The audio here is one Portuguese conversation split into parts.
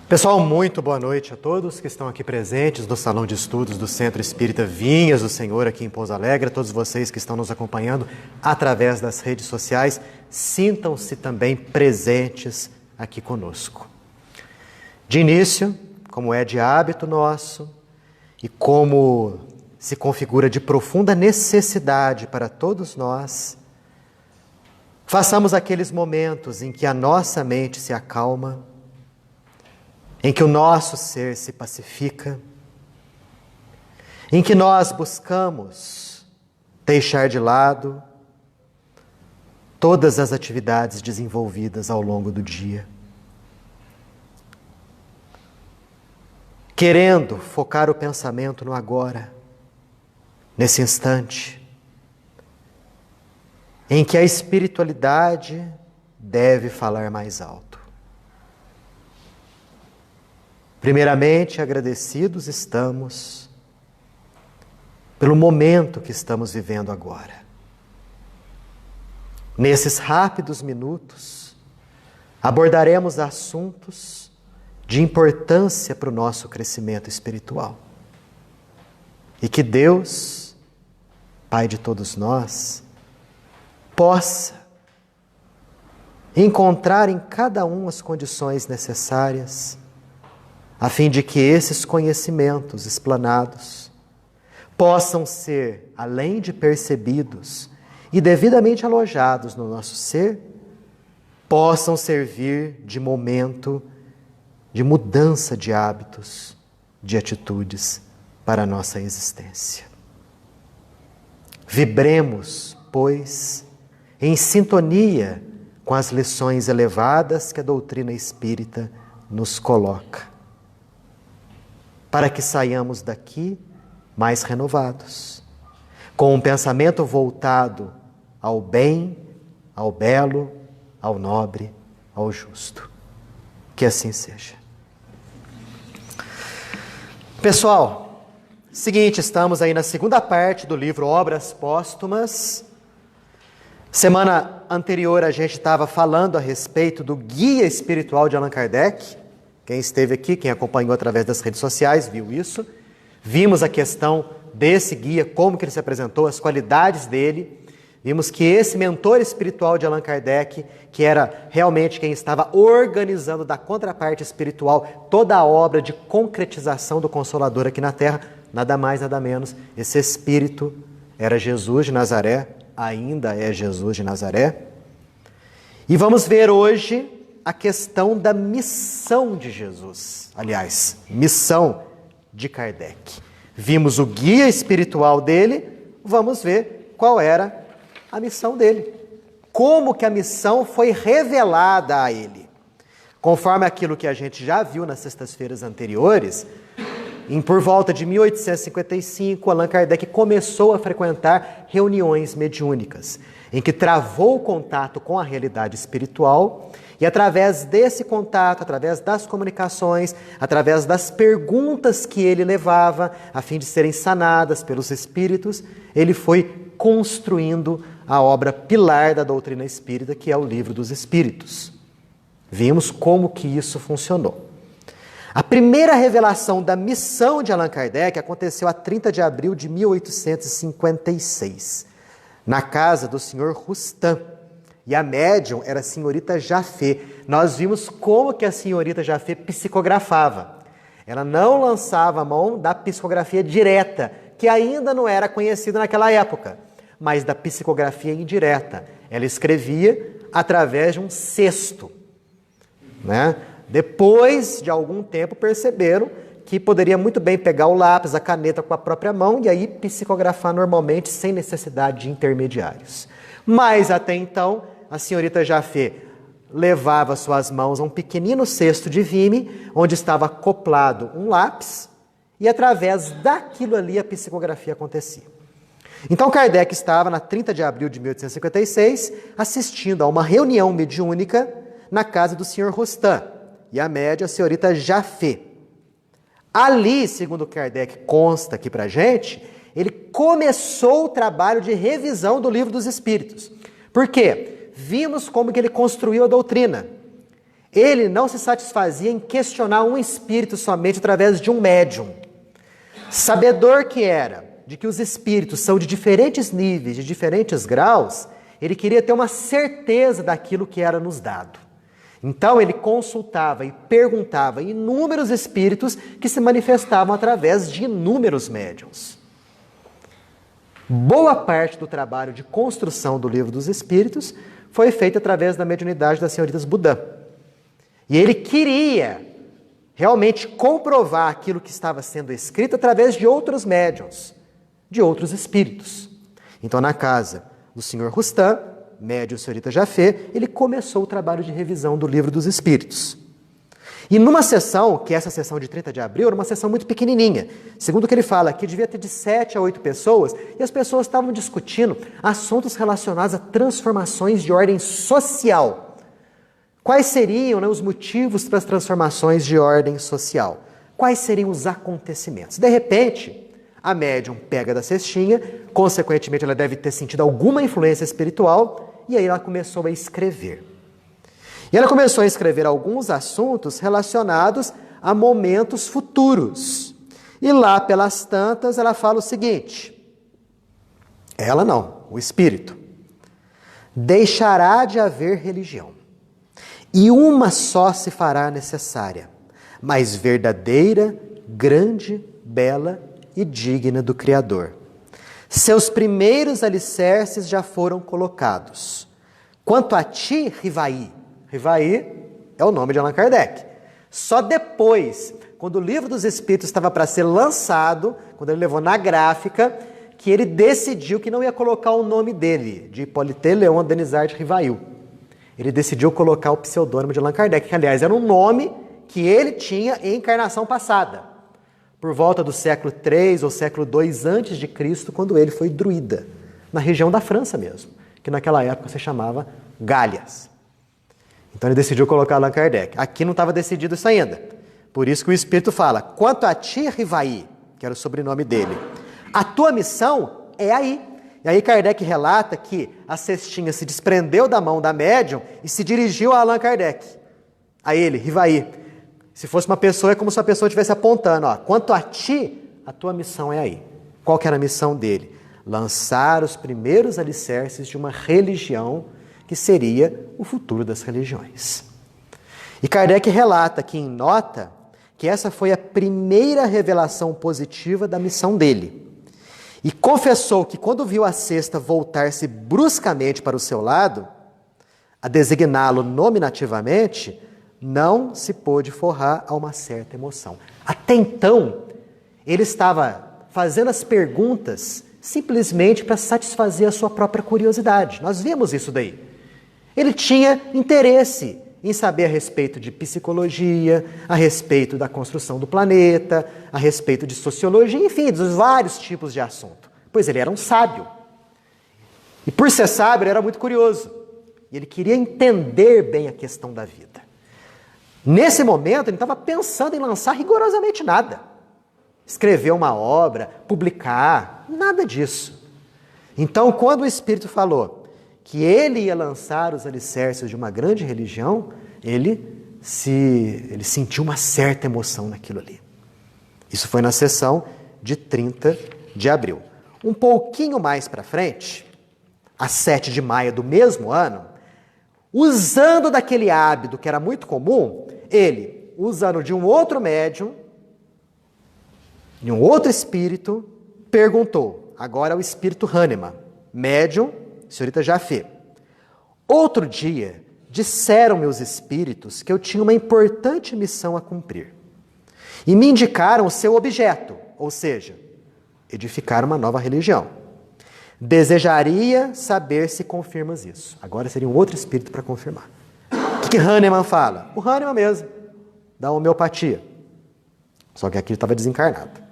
Pessoal, muito boa noite a todos que estão aqui presentes no Salão de Estudos do Centro Espírita Vinhas do Senhor aqui em Pouso Alegre, a todos vocês que estão nos acompanhando através das redes sociais, sintam-se também presentes aqui conosco. De início, como é de hábito nosso e como se configura de profunda necessidade para todos nós, façamos aqueles momentos em que a nossa mente se acalma, em que o nosso ser se pacifica, em que nós buscamos deixar de lado todas as atividades desenvolvidas ao longo do dia, querendo focar o pensamento no agora, nesse instante, em que a espiritualidade deve falar mais alto. Primeiramente, agradecidos estamos pelo momento que estamos vivendo agora. Nesses rápidos minutos, abordaremos assuntos de importância para o nosso crescimento espiritual. E que Deus, Pai de todos nós, possa encontrar em cada um as condições necessárias a fim de que esses conhecimentos explanados possam ser, além de percebidos e devidamente alojados no nosso ser, possam servir de momento de mudança de hábitos, de atitudes para a nossa existência. Vibremos, pois, em sintonia com as lições elevadas que a doutrina espírita nos coloca, para que saiamos daqui mais renovados, com um pensamento voltado ao bem, ao belo, ao nobre, ao justo. Que assim seja. Pessoal, seguinte, estamos aí na segunda parte do livro Obras Póstumas. Semana anterior a gente estava falando a respeito do Guia Espiritual de Allan Kardec. Quem esteve aqui, quem acompanhou através das redes sociais, viu isso. Vimos a questão desse guia, como que ele se apresentou, as qualidades dele. Vimos que esse mentor espiritual de Allan Kardec, que era realmente quem estava organizando da contraparte espiritual toda a obra de concretização do Consolador aqui na Terra, nada mais, nada menos, esse espírito era Jesus de Nazaré, ainda é Jesus de Nazaré. E vamos ver hoje a questão da missão de Jesus, aliás, missão de Kardec. Vimos o guia espiritual dele, vamos ver qual era a missão dele. Como que a missão foi revelada a ele. Conforme aquilo que a gente já viu nas sextas-feiras anteriores, por volta de 1855, Allan Kardec começou a frequentar reuniões mediúnicas, em que travou o contato com a realidade espiritual. E através desse contato, através das comunicações, através das perguntas que ele levava, a fim de serem sanadas pelos espíritos, ele foi construindo a obra pilar da doutrina espírita, que é o Livro dos Espíritos. Vimos como que isso funcionou. A primeira revelação da missão de Allan Kardec aconteceu a 30 de abril de 1856, na casa do senhor Rustam. E a médium era a senhorita Jafé. Nós vimos como que a senhorita Jafé psicografava. Ela não lançava a mão da psicografia direta, que ainda não era conhecida naquela época, mas da psicografia indireta. Ela escrevia através de um cesto, né? Depois de algum tempo perceberam que poderia muito bem pegar o lápis, a caneta com a própria mão e aí psicografar normalmente sem necessidade de intermediários. Mas até então, a senhorita Jafé levava suas mãos a um pequenino cesto de vime, onde estava acoplado um lápis, e através daquilo ali a psicografia acontecia. Então Kardec estava, na 30 de abril de 1856, assistindo a uma reunião mediúnica na casa do senhor Rustam, e a média, a senhorita Jafé. Ali, segundo Kardec consta aqui pra gente, ele começou o trabalho de revisão do Livro dos Espíritos. Por quê? Vimos como que ele construiu a doutrina. Ele não se satisfazia em questionar um espírito somente através de um médium. Sabedor que era de que os espíritos são de diferentes níveis, de diferentes graus, ele queria ter uma certeza daquilo que era nos dado. Então ele consultava e perguntava inúmeros espíritos que se manifestavam através de inúmeros médiuns. Boa parte do trabalho de construção do Livro dos Espíritos foi feita através da mediunidade das senhoritas Budã. E ele queria realmente comprovar aquilo que estava sendo escrito através de outros médiuns, de outros espíritos. Então, na casa do senhor Rustam, médium senhorita Jafé, ele começou o trabalho de revisão do Livro dos Espíritos. E numa sessão, que é essa sessão de 30 de abril, era uma sessão muito pequenininha. Segundo o que ele fala, que devia ter de 7 a 8 pessoas, e as pessoas estavam discutindo assuntos relacionados a transformações de ordem social. Quais seriam, os motivos para as transformações de ordem social? Quais seriam os acontecimentos? De repente, a médium pega da cestinha, consequentemente ela deve ter sentido alguma influência espiritual, e aí ela começou a escrever. E ela começou a escrever alguns assuntos relacionados a momentos futuros. E lá pelas tantas ela fala o seguinte, ela não, o espírito: deixará de haver religião, e uma só se fará necessária, mas verdadeira, grande, bela e digna do Criador. Seus primeiros alicerces já foram colocados. Quanto a ti, Rivaí, Rivaí é o nome de Allan Kardec. Só depois, quando o Livro dos Espíritos estava para ser lançado, quando ele levou na gráfica, que ele decidiu que não ia colocar o nome dele, de Hippolyte Léon Denisard Rivail. Ele decidiu colocar o pseudônimo de Allan Kardec, que aliás era um nome que ele tinha em encarnação passada, por volta do século III ou século II antes de Cristo, quando ele foi druida, na região da França mesmo, que naquela época se chamava Gálias. Então ele decidiu colocar Allan Kardec. Aqui não estava decidido isso ainda. Por isso que o Espírito fala, quanto a ti, Rivaí, que era o sobrenome dele, a tua missão é aí. E aí Kardec relata que a cestinha se desprendeu da mão da médium e se dirigiu a Allan Kardec. A ele, Rivaí. Se fosse uma pessoa, é como se a pessoa estivesse apontando, quanto a ti, a tua missão é aí. Qual que era a missão dele? Lançar os primeiros alicerces de uma religião que seria o futuro das religiões. E Kardec relata aqui em nota que essa foi a primeira revelação positiva da missão dele. E confessou que quando viu a cesta voltar-se bruscamente para o seu lado, a designá-lo nominativamente, não se pôde forrar a uma certa emoção. Até então, ele estava fazendo as perguntas simplesmente para satisfazer a sua própria curiosidade. Nós vimos isso daí. Ele tinha interesse em saber a respeito de psicologia, a respeito da construção do planeta, a respeito de sociologia, enfim, dos vários tipos de assunto. Pois ele era um sábio. E por ser sábio, ele era muito curioso. E ele queria entender bem a questão da vida. Nesse momento, ele não estava pensando em lançar rigorosamente nada. Escrever uma obra, publicar, nada disso. Então, quando o Espírito falou que ele ia lançar os alicerces de uma grande religião, ele sentiu uma certa emoção naquilo ali. Isso foi na sessão de 30 de abril. Um pouquinho mais para frente, a 7 de maio do mesmo ano, usando daquele hábito que era muito comum, ele, usando de um outro médium, de um outro espírito, perguntou, agora é o espírito Hahnemann, médium, senhorita Jafé. Outro dia, disseram-me os espíritos que eu tinha uma importante missão a cumprir. E me indicaram o seu objeto, ou seja, edificar uma nova religião. Desejaria saber se confirmas isso. Agora seria um outro espírito para confirmar. O que Hahnemann fala? O Hahnemann mesmo, da homeopatia. Só que aqui ele estava desencarnado.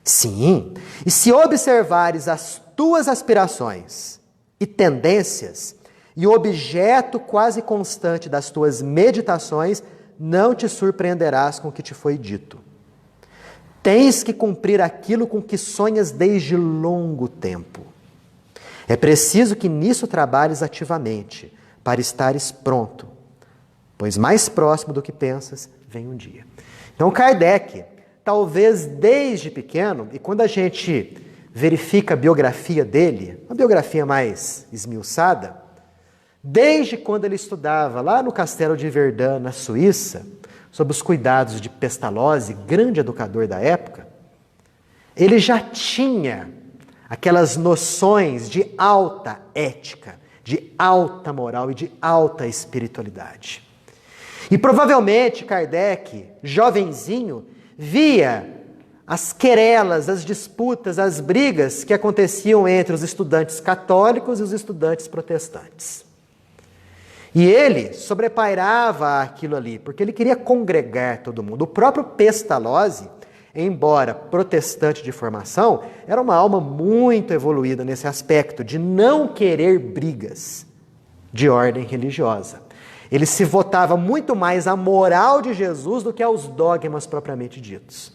Sim, e se observares as tuas aspirações e tendências, e o objeto quase constante das tuas meditações, não te surpreenderás com o que te foi dito. Tens que cumprir aquilo com que sonhas desde longo tempo. É preciso que nisso trabalhes ativamente, para estares pronto. pois mais próximo do que pensas vem um dia. Então Kardec, talvez desde pequeno, e quando a gente verifica a biografia dele, uma biografia mais esmiuçada, desde quando ele estudava lá no castelo de Verdun, na Suíça, sob os cuidados de Pestalozzi, grande educador da época, ele já tinha aquelas noções de alta ética, de alta moral e de alta espiritualidade. E provavelmente Kardec, jovenzinho, via as querelas, as disputas, as brigas que aconteciam entre os estudantes católicos e os estudantes protestantes. E ele sobrepairava aquilo ali, porque ele queria congregar todo mundo. O próprio Pestalozzi, embora protestante de formação, era uma alma muito evoluída nesse aspecto, de não querer brigas de ordem religiosa. Ele se votava muito mais à moral de Jesus do que aos dogmas propriamente ditos.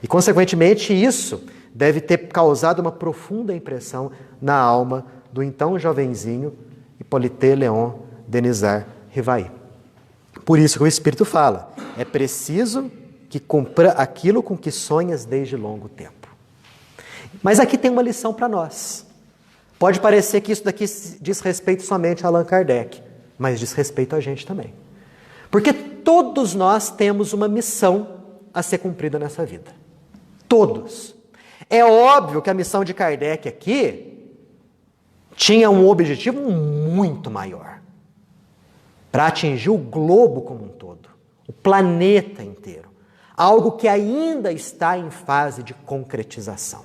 E, consequentemente, isso deve ter causado uma profunda impressão na alma do então jovenzinho Hippolyte Léon Denisard Rivail. Por isso que o Espírito fala, é preciso que cumpra aquilo com que sonhas desde longo tempo. Mas aqui tem uma lição para nós. Pode parecer que isso daqui diz respeito somente a Allan Kardec, mas diz respeito a gente também. Porque todos nós temos uma missão a ser cumprida nessa vida. Todos. É óbvio que a missão de Kardec aqui tinha um objetivo muito maior. Para atingir o globo como um todo, o planeta inteiro. Algo que ainda está em fase de concretização.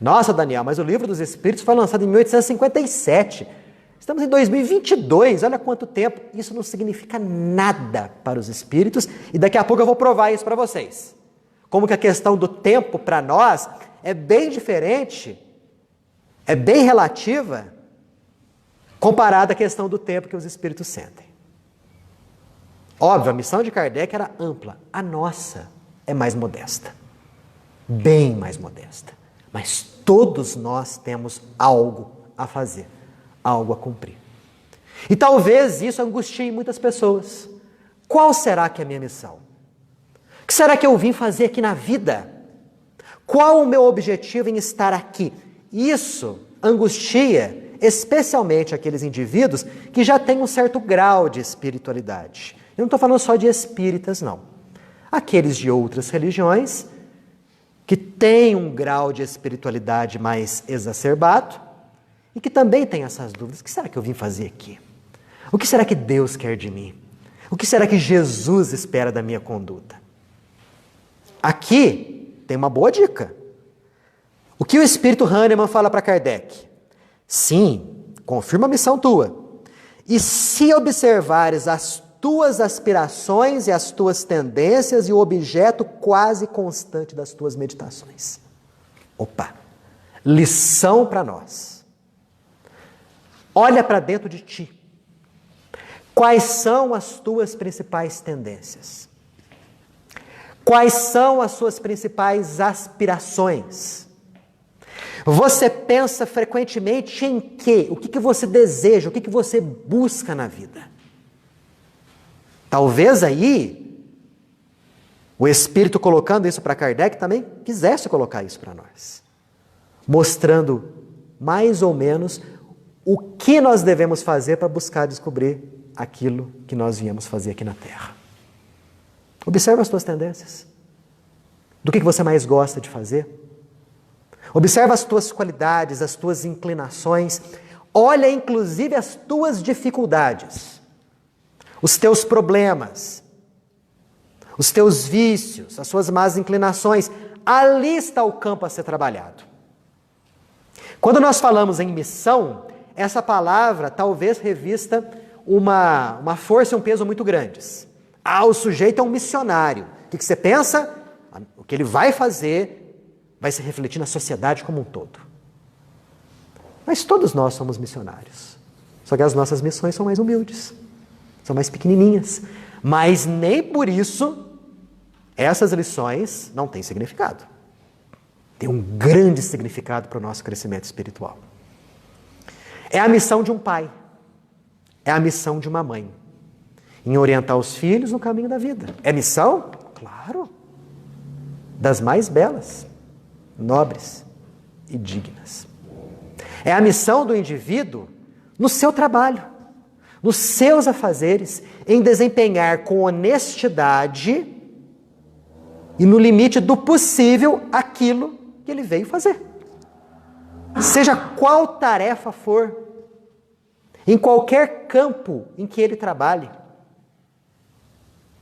Nossa, Daniel, mas o Livro dos Espíritos foi lançado em 1857. Estamos em 2022, olha quanto tempo. Isso não significa nada para os espíritos e daqui a pouco eu vou provar isso para vocês. Como que a questão do tempo para nós é bem diferente, é bem relativa, comparada à questão do tempo que os espíritos sentem. Óbvio, a missão de Kardec era ampla, a nossa é mais modesta, bem mais modesta. Mas todos nós temos algo a fazer, algo a cumprir. E talvez isso angustie muitas pessoas. Qual será que é a minha missão? O que será que eu vim fazer aqui na vida? Qual o meu objetivo em estar aqui? Isso angustia especialmente aqueles indivíduos que já têm um certo grau de espiritualidade. Eu não estou falando só de espíritas, não. Aqueles de outras religiões que têm um grau de espiritualidade mais exacerbado e que também têm essas dúvidas. O que será que eu vim fazer aqui? O que será que Deus quer de mim? O que será que Jesus espera da minha conduta? Aqui tem uma boa dica. O que o Espírito Hahnemann fala para Kardec? Sim, confirma a missão tua. E se observares as tuas aspirações e as tuas tendências e o objeto quase constante das tuas meditações. Opa! Lição para nós. Olha para dentro de ti. Quais são as tuas principais tendências? Quais são as suas principais aspirações? Você pensa frequentemente em quê? O que você deseja? O que você busca na vida? Talvez aí, o Espírito colocando isso para Kardec também quisesse colocar isso para nós. Mostrando mais ou menos o que nós devemos fazer para buscar descobrir aquilo que nós viemos fazer aqui na Terra. Observa as tuas tendências. Do que você mais gosta de fazer? Observa as tuas qualidades, as tuas inclinações. Olha, inclusive, as tuas dificuldades. Os teus problemas. Os teus vícios, as suas más inclinações. Ali está o campo a ser trabalhado. Quando nós falamos em missão, essa palavra talvez revista uma força e um peso muito grandes. O sujeito é um missionário. O que você pensa? O que ele vai fazer vai se refletir na sociedade como um todo. Mas todos nós somos missionários. Só que as nossas missões são mais humildes. São mais pequenininhas. Mas nem por isso essas lições não têm significado. Tem um grande significado para o nosso crescimento espiritual. É a missão de um pai. É a missão de uma mãe. em orientar os filhos no caminho da vida. É missão? Claro. Das mais belas, nobres e dignas. É a missão do indivíduo no seu trabalho, nos seus afazeres, em desempenhar com honestidade e no limite do possível aquilo que ele veio fazer. Seja qual tarefa for, em qualquer campo em que ele trabalhe,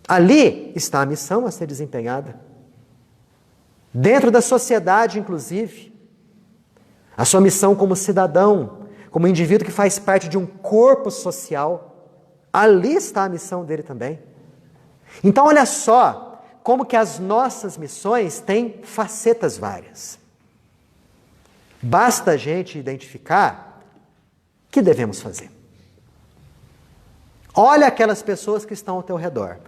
ali está a missão a ser desempenhada. Dentro da sociedade, inclusive, a sua missão como cidadão, como indivíduo que faz parte de um corpo social, ali está a missão dele também. Então, olha só como que as nossas missões têm facetas várias. Basta a gente identificar o que devemos fazer. Olha aquelas pessoas que estão ao teu redor.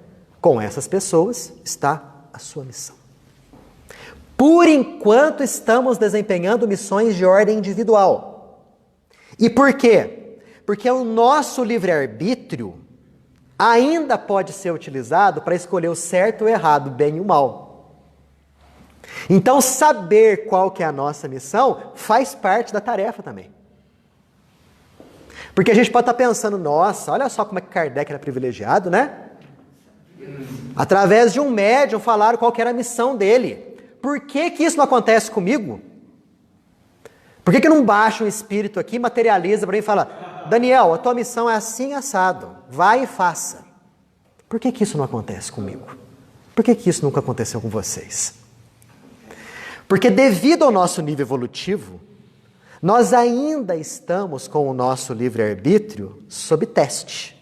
Com essas pessoas está a sua missão. Por enquanto estamos desempenhando missões de ordem individual. E por quê? Porque o nosso livre-arbítrio ainda pode ser utilizado para escolher o certo ou o errado, o bem e o mal. Então, saber qual que é a nossa missão faz parte da tarefa também. Porque a gente pode estar pensando, nossa, olha só como é que Kardec era privilegiado, né? Através de um médium falaram qual que era a missão dele. Por que que isso não acontece comigo? Por que que não baixa um espírito aqui, materializa para mim e fala, Daniel, a tua missão é assim assado, vai e faça. Por que que isso não acontece comigo? Por que que isso nunca aconteceu com vocês? Porque devido ao nosso nível evolutivo, nós ainda estamos com o nosso livre-arbítrio sob teste.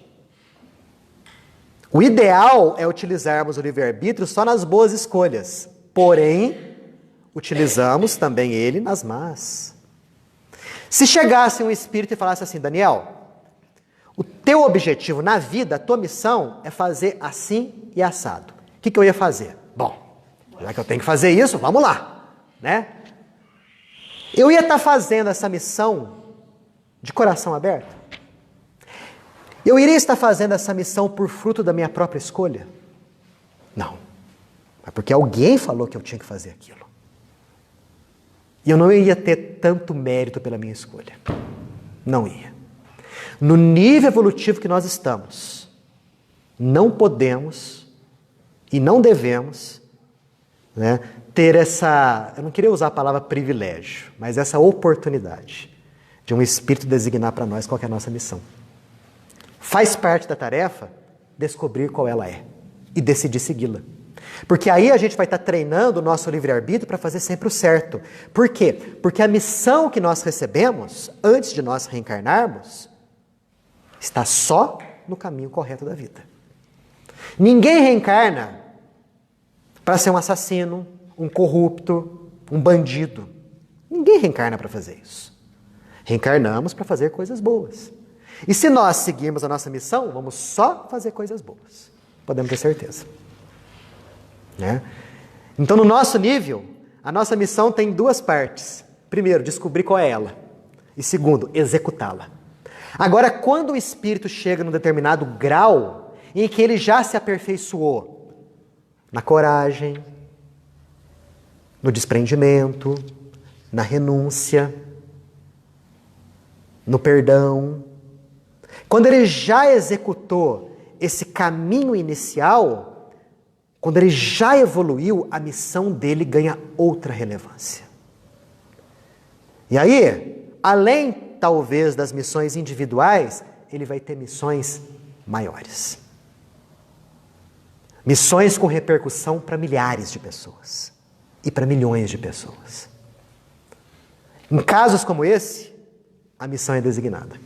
O ideal é utilizarmos o livre-arbítrio só nas boas escolhas. Porém, utilizamos também ele nas más. Se chegasse um espírito e falasse assim, Daniel, o teu objetivo na vida, a tua missão é fazer assim e assado. O que eu ia fazer? Bom, já que eu tenho que fazer isso, vamos lá, né? Eu ia estar fazendo essa missão de coração aberto? Eu iria estar fazendo essa missão por fruto da minha própria escolha? Não. É porque alguém falou que eu tinha que fazer aquilo. E eu não ia ter tanto mérito pela minha escolha. Não ia. No nível evolutivo que nós estamos, não podemos e não devemos, né, ter essa, eu não queria usar a palavra privilégio, mas essa oportunidade de um espírito designar para nós qual que é a nossa missão. Faz parte da tarefa descobrir qual ela é e decidir segui-la. Porque aí a gente vai estar treinando o nosso livre-arbítrio para fazer sempre o certo. Por quê? Porque a missão que nós recebemos, antes de nós reencarnarmos, está só no caminho correto da vida. Ninguém reencarna para ser um assassino, um corrupto, um bandido. Ninguém reencarna para fazer isso. Reencarnamos para fazer coisas boas. E se nós seguirmos a nossa missão, vamos só fazer coisas boas. Podemos ter certeza. Né? Então, no nosso nível, a nossa missão tem duas partes. Primeiro, descobrir qual é ela. E segundo, executá-la. Agora, quando o espírito chega num determinado grau em que ele já se aperfeiçoou na coragem, no desprendimento, na renúncia, no perdão, quando ele já executou esse caminho inicial, quando ele já evoluiu, a missão dele ganha outra relevância. E aí, além talvez das missões individuais, ele vai ter missões maiores. Missões com repercussão para milhares de pessoas e para milhões de pessoas. Em casos como esse, a missão é designada.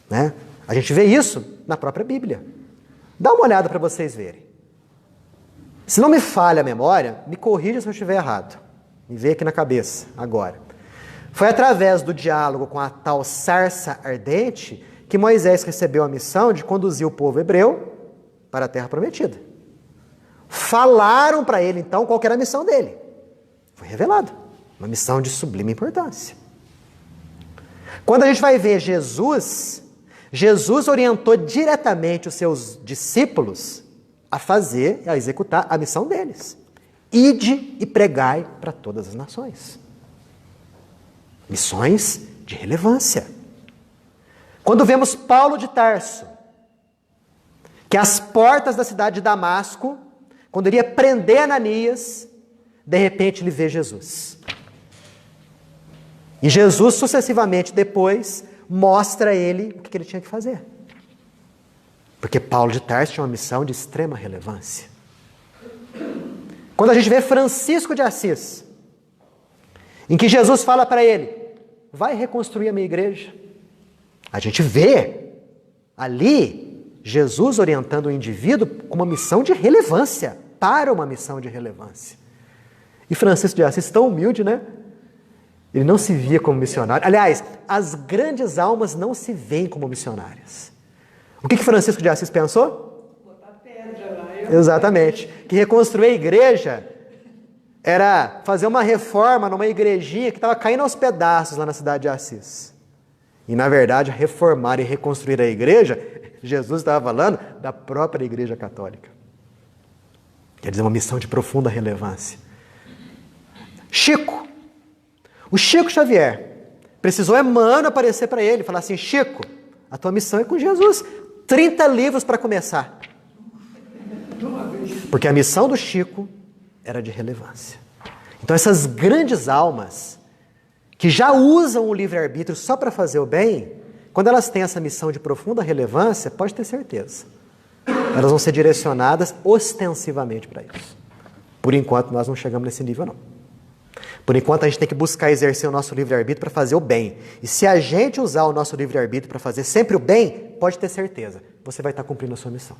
Né? A gente vê isso na própria Bíblia. Dá uma olhada para vocês verem. Se não me falha a memória, me corrija se eu estiver errado. Me veio aqui na cabeça, agora. Foi através do diálogo com a tal sarça ardente que Moisés recebeu a missão de conduzir o povo hebreu para a terra prometida. Falaram para ele, então, qual que era a missão dele. Foi revelado. Uma missão de sublime importância. Quando a gente vai ver Jesus, Jesus orientou diretamente os seus discípulos a fazer e a executar a missão deles. Ide e pregai para todas as nações. Missões de relevância. Quando vemos Paulo de Tarso, que às portas da cidade de Damasco, quando iria prender Ananias, de repente ele vê Jesus. E Jesus, sucessivamente depois, mostra a ele o que ele tinha que fazer. Porque Paulo de Tarso tinha uma missão de extrema relevância. Quando a gente vê Francisco de Assis, em que Jesus fala para ele, vai reconstruir a minha igreja. A gente vê ali Jesus orientando o indivíduo com uma missão de relevância, para uma missão de relevância. E Francisco de Assis, tão humilde, né? Ele não se via como missionário. Aliás, as grandes almas não se veem como missionárias. O que Francisco de Assis pensou? Botar pedra lá. Exatamente. Que reconstruir a igreja era fazer uma reforma numa igrejinha que estava caindo aos pedaços lá na cidade de Assis. E, na verdade, reformar e reconstruir a igreja, Jesus estava falando da própria igreja católica. Quer dizer, uma missão de profunda relevância. Chico. O Chico Xavier precisou Emmanuel aparecer para ele e falar assim, Chico, a tua missão é com Jesus. 30 livros para começar. Porque a missão do Chico era de relevância. Então essas grandes almas que já usam o livre-arbítrio só para fazer o bem, quando elas têm essa missão de profunda relevância, pode ter certeza. Elas vão ser direcionadas ostensivamente para isso. Por enquanto nós não chegamos nesse nível não. Por enquanto, a gente tem que buscar exercer o nosso livre-arbítrio para fazer o bem. E se a gente usar o nosso livre-arbítrio para fazer sempre o bem, pode ter certeza, você vai estar cumprindo a sua missão.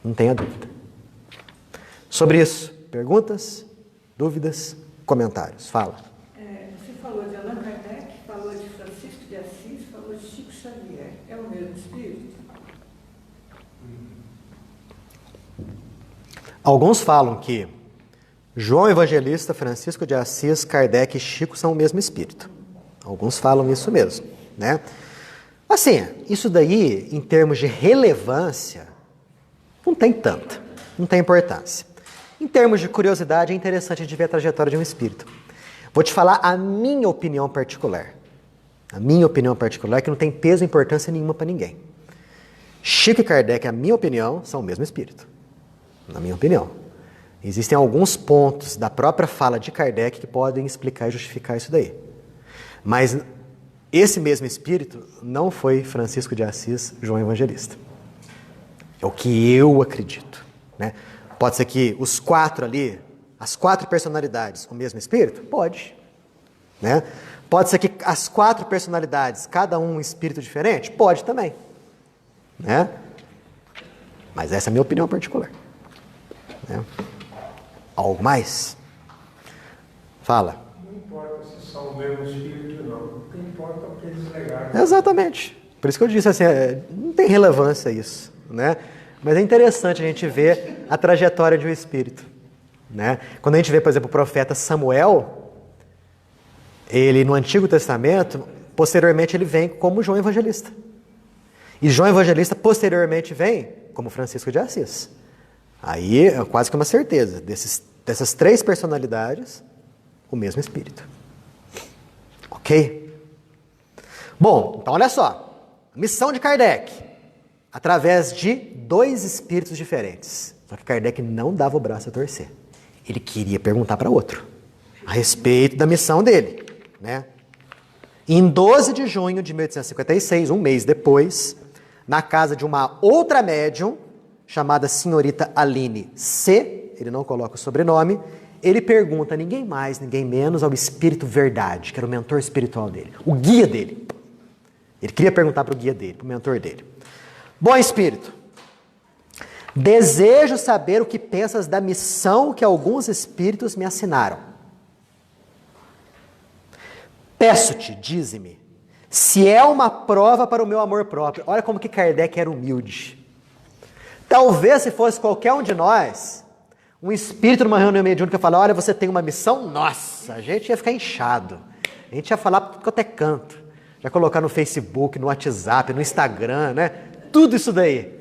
Não tenha dúvida. Sobre isso, perguntas, dúvidas, comentários? Fala. Você falou de Allan Kardec, falou de Francisco de Assis, falou de Chico Xavier. É o mesmo espírito? Alguns falam que João Evangelista, Francisco de Assis, Kardec e Chico são o mesmo espírito. Alguns falam isso mesmo, né? Assim, isso daí, em termos de relevância, não tem tanta, não tem importância. Em termos de curiosidade, é interessante de ver a trajetória de um espírito. Vou te falar a minha opinião particular. A minha opinião particular, que não tem peso e importância nenhuma para ninguém. Chico e Kardec, a minha opinião, são o mesmo espírito. Na minha opinião. Existem alguns pontos da própria fala de Kardec que podem explicar e justificar isso daí. Mas esse mesmo espírito não foi Francisco de Assis, João Evangelista. É o que eu acredito, né? Pode ser que os quatro ali, as quatro personalidades, o mesmo espírito? Pode. Né? Pode ser que as quatro personalidades, cada um espírito diferente? Pode também. Né? Mas essa é a minha opinião particular. Né? Algo mais? Fala. Não importa se são o mesmo espírito ou não. O que importa é o que eles legaram. Exatamente. Por isso que eu disse assim, não tem relevância isso, né? Mas é interessante a gente ver a trajetória de um espírito, né? Quando a gente vê, por exemplo, o profeta Samuel, ele no Antigo Testamento, posteriormente ele vem como João Evangelista. E João Evangelista posteriormente vem como Francisco de Assis. Aí é quase que uma certeza, dessas três personalidades, o mesmo espírito. Ok? Bom, então olha só. A missão de Kardec, através de dois espíritos diferentes. Só que Kardec não dava o braço a torcer. Ele queria perguntar para outro, a respeito da missão dele. Né? Em 12 de junho de 1856, um mês depois, na casa de uma outra médium, chamada senhorita Aline C., ele não coloca o sobrenome, ele pergunta a ninguém mais, ninguém menos, ao Espírito Verdade, que era o mentor espiritual dele, o guia dele. Ele queria perguntar para o guia dele, para o mentor dele. Bom Espírito, desejo saber o que pensas da missão que alguns espíritos me assinaram. Peço-te, dize-me, se é uma prova para o meu amor próprio. Olha como que Kardec era humilde. Talvez se fosse qualquer um de nós, um espírito numa reunião mediúnica falar, olha, você tem uma missão, nossa, a gente ia ficar inchado. A gente ia falar para tudo quanto é canto. já colocar no Facebook, no WhatsApp, no Instagram, né? Tudo isso daí.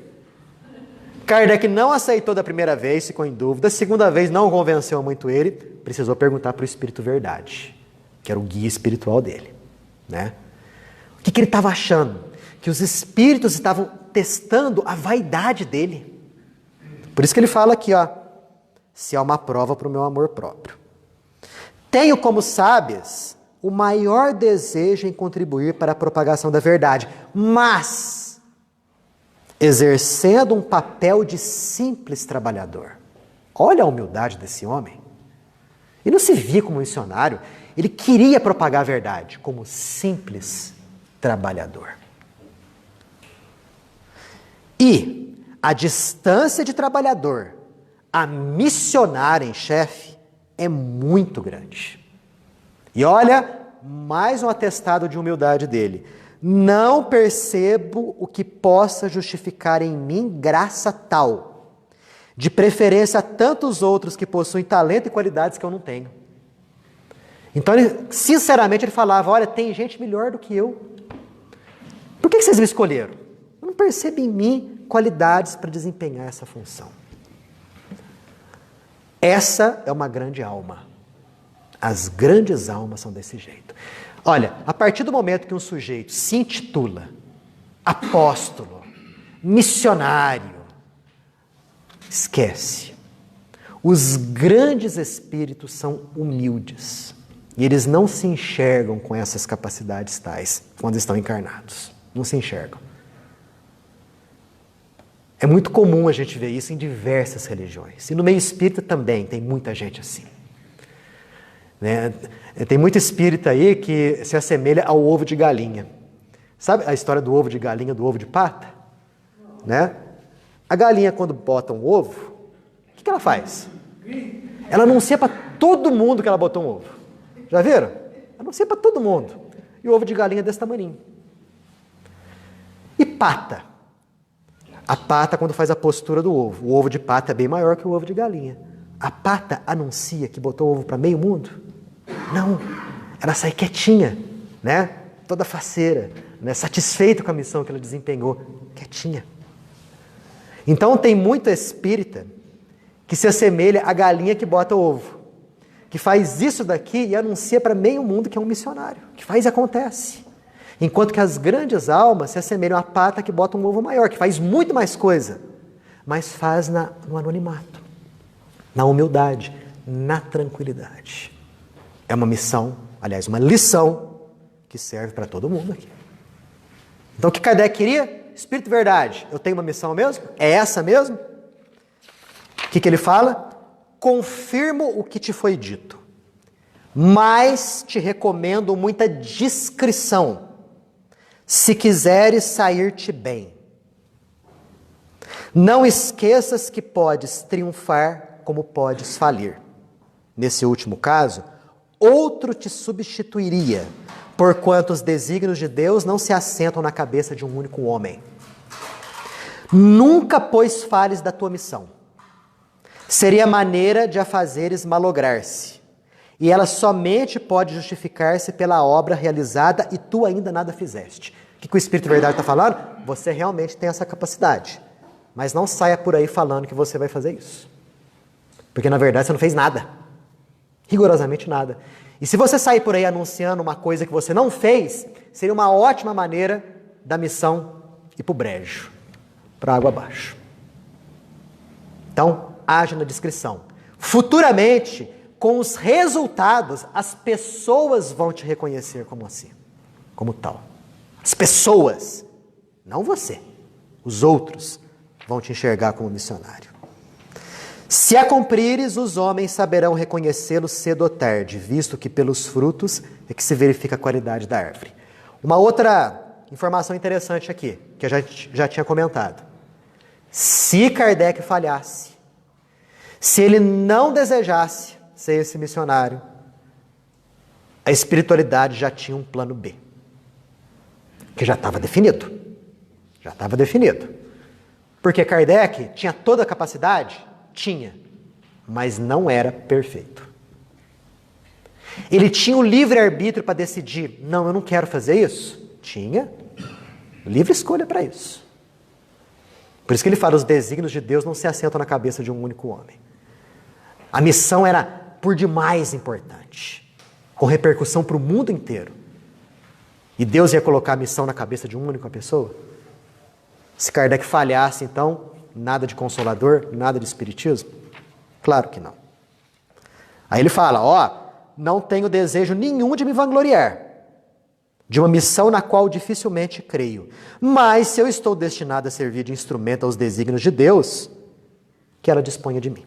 Kardec não aceitou da primeira vez, ficou em dúvida. A segunda vez não convenceu muito ele. Precisou perguntar para o Espírito Verdade, que era o guia espiritual dele, né? O que ele estava achando? Que os espíritos estavam testando a vaidade dele. Por isso que ele fala aqui, ó, se há uma prova para o meu amor próprio. Tenho, como sabes, o maior desejo em contribuir para a propagação da verdade, mas exercendo um papel de simples trabalhador. Olha a humildade desse homem. Ele não se via como missionário, ele queria propagar a verdade como simples trabalhador. E a distância de trabalhador a missionário em chefe é muito grande. E olha, mais um atestado de humildade dele. Não percebo o que possa justificar em mim graça tal, de preferência a tantos outros que possuem talento e qualidades que eu não tenho. Então, sinceramente, ele falava, olha, tem gente melhor do que eu. Por que vocês me escolheram? Eu não percebo em mim qualidades para desempenhar essa função. Essa é uma grande alma. As grandes almas são desse jeito. Olha, a partir do momento que um sujeito se intitula apóstolo, missionário, esquece. Os grandes espíritos são humildes. E eles não se enxergam com essas capacidades tais quando estão encarnados. Não se enxergam. É muito comum a gente ver isso em diversas religiões. E no meio espírita também tem muita gente assim. Né? Tem muito espírita aí que se assemelha ao ovo de galinha. Sabe a história do ovo de galinha, do ovo de pata? Né? A galinha, quando bota um ovo, o que ela faz? Ela anuncia para todo mundo que ela botou um ovo. Já viram? Anuncia para todo mundo. E o ovo de galinha é desse tamanho. E pata? A pata, quando faz a postura do ovo. O ovo de pata é bem maior que o ovo de galinha. A pata anuncia que botou ovo para meio mundo? Não. Ela sai quietinha, né? Toda faceira, né? Satisfeita com a missão que ela desempenhou. Quietinha. Então tem muito espírita que se assemelha à galinha que bota ovo. Que faz isso daqui e anuncia para meio mundo que é um missionário. Que faz e acontece. Enquanto que as grandes almas se assemelham à pata que bota um ovo maior, que faz muito mais coisa, mas faz no anonimato, na humildade, na tranquilidade. É uma missão, aliás, uma lição que serve para todo mundo aqui. Então o que Kardec queria? Espírito Verdade, eu tenho uma missão mesmo? É essa mesmo? O que ele fala? Confirmo o que te foi dito, mas te recomendo muita discrição, se quiseres sair-te bem. Não esqueças que podes triunfar como podes falir. Nesse último caso, outro te substituiria, porquanto os desígnios de Deus não se assentam na cabeça de um único homem. Nunca, pois, fales da tua missão. Seria maneira de a fazeres malograr-se, e ela somente pode justificar-se pela obra realizada e tu ainda nada fizeste. O que o Espírito Verdade está falando? Você realmente tem essa capacidade, mas não saia por aí falando que você vai fazer isso. Porque na verdade você não fez nada. Rigorosamente nada. E se você sair por aí anunciando uma coisa que você não fez, seria uma ótima maneira da missão ir para o brejo, para a água abaixo. Então, haja na discrição. Futuramente, com os resultados, as pessoas vão te reconhecer como assim, como tal. As pessoas, não você, os outros vão te enxergar como missionário. Se a cumprires, os homens saberão reconhecê-lo cedo ou tarde, visto que pelos frutos é que se verifica a qualidade da árvore. Uma outra informação interessante aqui, que eu já tinha comentado. Se Kardec falhasse, se ele não desejasse ser esse missionário, a espiritualidade já tinha um plano B. Que já estava definido. Já estava definido. Porque Kardec tinha toda a capacidade? Tinha. Mas não era perfeito. Ele tinha o livre-arbítrio para decidir, não, eu não quero fazer isso. Tinha livre escolha para isso. Por isso que ele fala, os desígnios de Deus não se assentam na cabeça de um único homem. A missão era por demais importante, com repercussão para o mundo inteiro. E Deus ia colocar a missão na cabeça de uma única pessoa? Se Kardec falhasse, então, nada de consolador, nada de espiritismo? Claro que não. Aí ele fala, não tenho desejo nenhum de me vangloriar, de uma missão na qual dificilmente creio. Mas se eu estou destinado a servir de instrumento aos desígnios de Deus, que ela disponha de mim.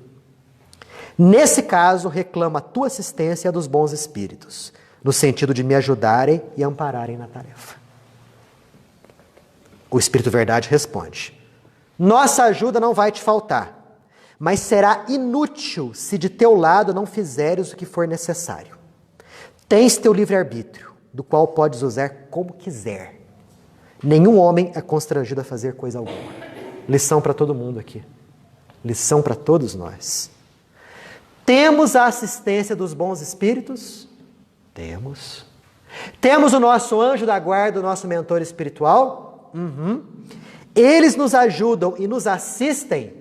Nesse caso, reclamo a tua assistência e a dos bons espíritos, no sentido de me ajudarem e ampararem na tarefa. O Espírito Verdade responde, nossa ajuda não vai te faltar, mas será inútil se de teu lado não fizeres o que for necessário. Tens teu livre-arbítrio, do qual podes usar como quiser. Nenhum homem é constrangido a fazer coisa alguma. Lição para todo mundo aqui. Lição para todos nós. Temos a assistência dos bons espíritos? Temos. Temos o nosso anjo da guarda, o nosso mentor espiritual? Eles nos ajudam e nos assistem?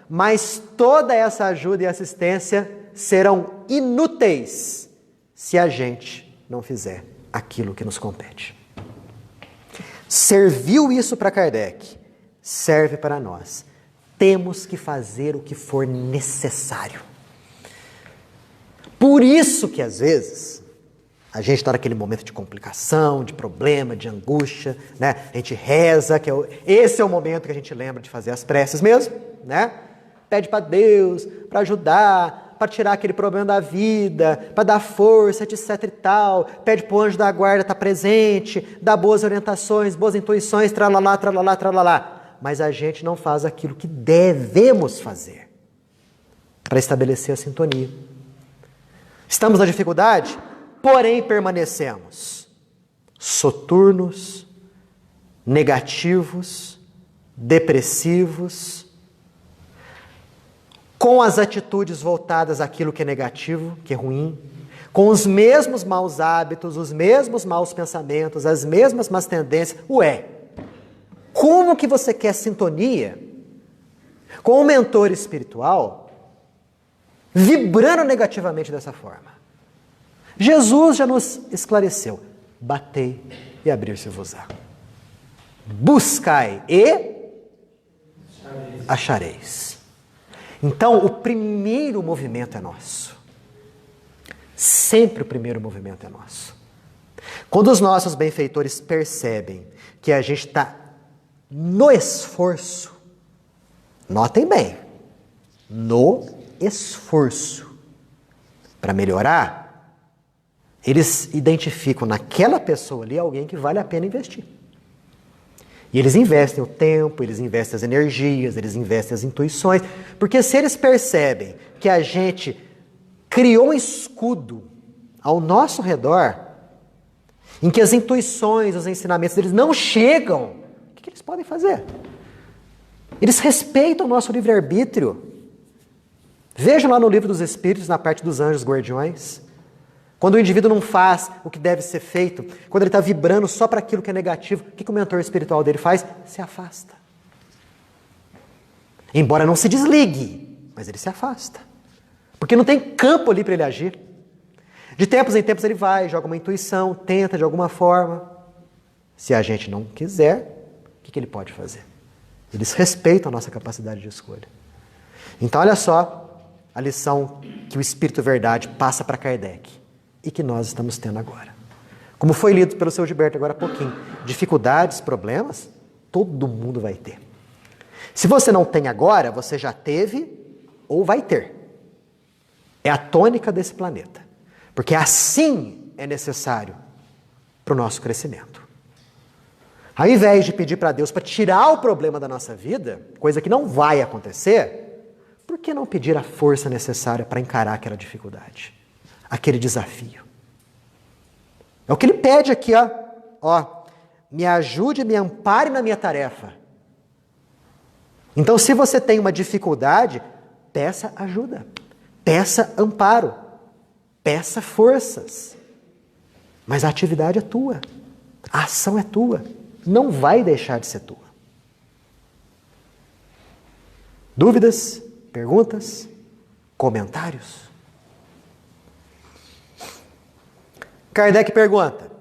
Mas toda essa ajuda e assistência serão inúteis se a gente não fizer aquilo que nos compete. Serviu isso para Kardec, serve para nós. Temos que fazer o que for necessário. Por isso que às vezes a gente está naquele momento de complicação, de problema, de angústia, né? A gente reza, esse é o momento que a gente lembra de fazer as preces mesmo, né? Pede para Deus, para ajudar, para tirar aquele problema da vida, para dar força, etc e tal. Pede para o anjo da guarda estar presente, dar boas orientações, boas intuições, tralalá, tralalá, tralalá. Mas a gente não faz aquilo que devemos fazer para estabelecer a sintonia. Estamos na dificuldade, porém permanecemos soturnos, negativos, depressivos, com as atitudes voltadas àquilo que é negativo, que é ruim, com os mesmos maus hábitos, os mesmos maus pensamentos, as mesmas más tendências. Como que você quer sintonia com um mentor espiritual vibrando negativamente dessa forma? Jesus já nos esclareceu. Batei e abrir-se-vos-á. Buscai e achareis. Então, o primeiro movimento é nosso. Sempre o primeiro movimento é nosso. Quando os nossos benfeitores percebem que a gente está no esforço, notem bem, no esforço para melhorar, eles identificam naquela pessoa ali alguém que vale a pena investir. E eles investem o tempo, eles investem as energias, eles investem as intuições, porque se eles percebem que a gente criou um escudo ao nosso redor, em que as intuições, os ensinamentos deles não chegam, o que eles podem fazer? Eles respeitam o nosso livre-arbítrio. Vejam lá no Livro dos Espíritos, na parte dos anjos guardiões, quando o indivíduo não faz o que deve ser feito, quando ele está vibrando só para aquilo que é negativo, o que o mentor espiritual dele faz? Se afasta. Embora não se desligue, mas ele se afasta. Porque não tem campo ali para ele agir. De tempos em tempos ele vai, joga uma intuição, tenta de alguma forma. Se a gente não quiser, o que ele pode fazer? Eles respeitam a nossa capacidade de escolha. Então olha só a lição que o Espírito Verdade passa para Kardec e que nós estamos tendo agora. Como foi lido pelo seu Gilberto agora há pouquinho, dificuldades, problemas, todo mundo vai ter. Se você não tem agora, você já teve ou vai ter. É a tônica desse planeta. Porque assim é necessário para o nosso crescimento. Ao invés de pedir para Deus para tirar o problema da nossa vida, coisa que não vai acontecer, por que não pedir a força necessária para encarar aquela dificuldade? Aquele desafio. É o que ele pede aqui, ó. Me ajude, me ampare na minha tarefa. Então, se você tem uma dificuldade, peça ajuda, peça amparo, peça forças. Mas a atividade é tua. A ação é tua. Não vai deixar de ser tua. Dúvidas? Perguntas? Comentários? Kardec pergunta: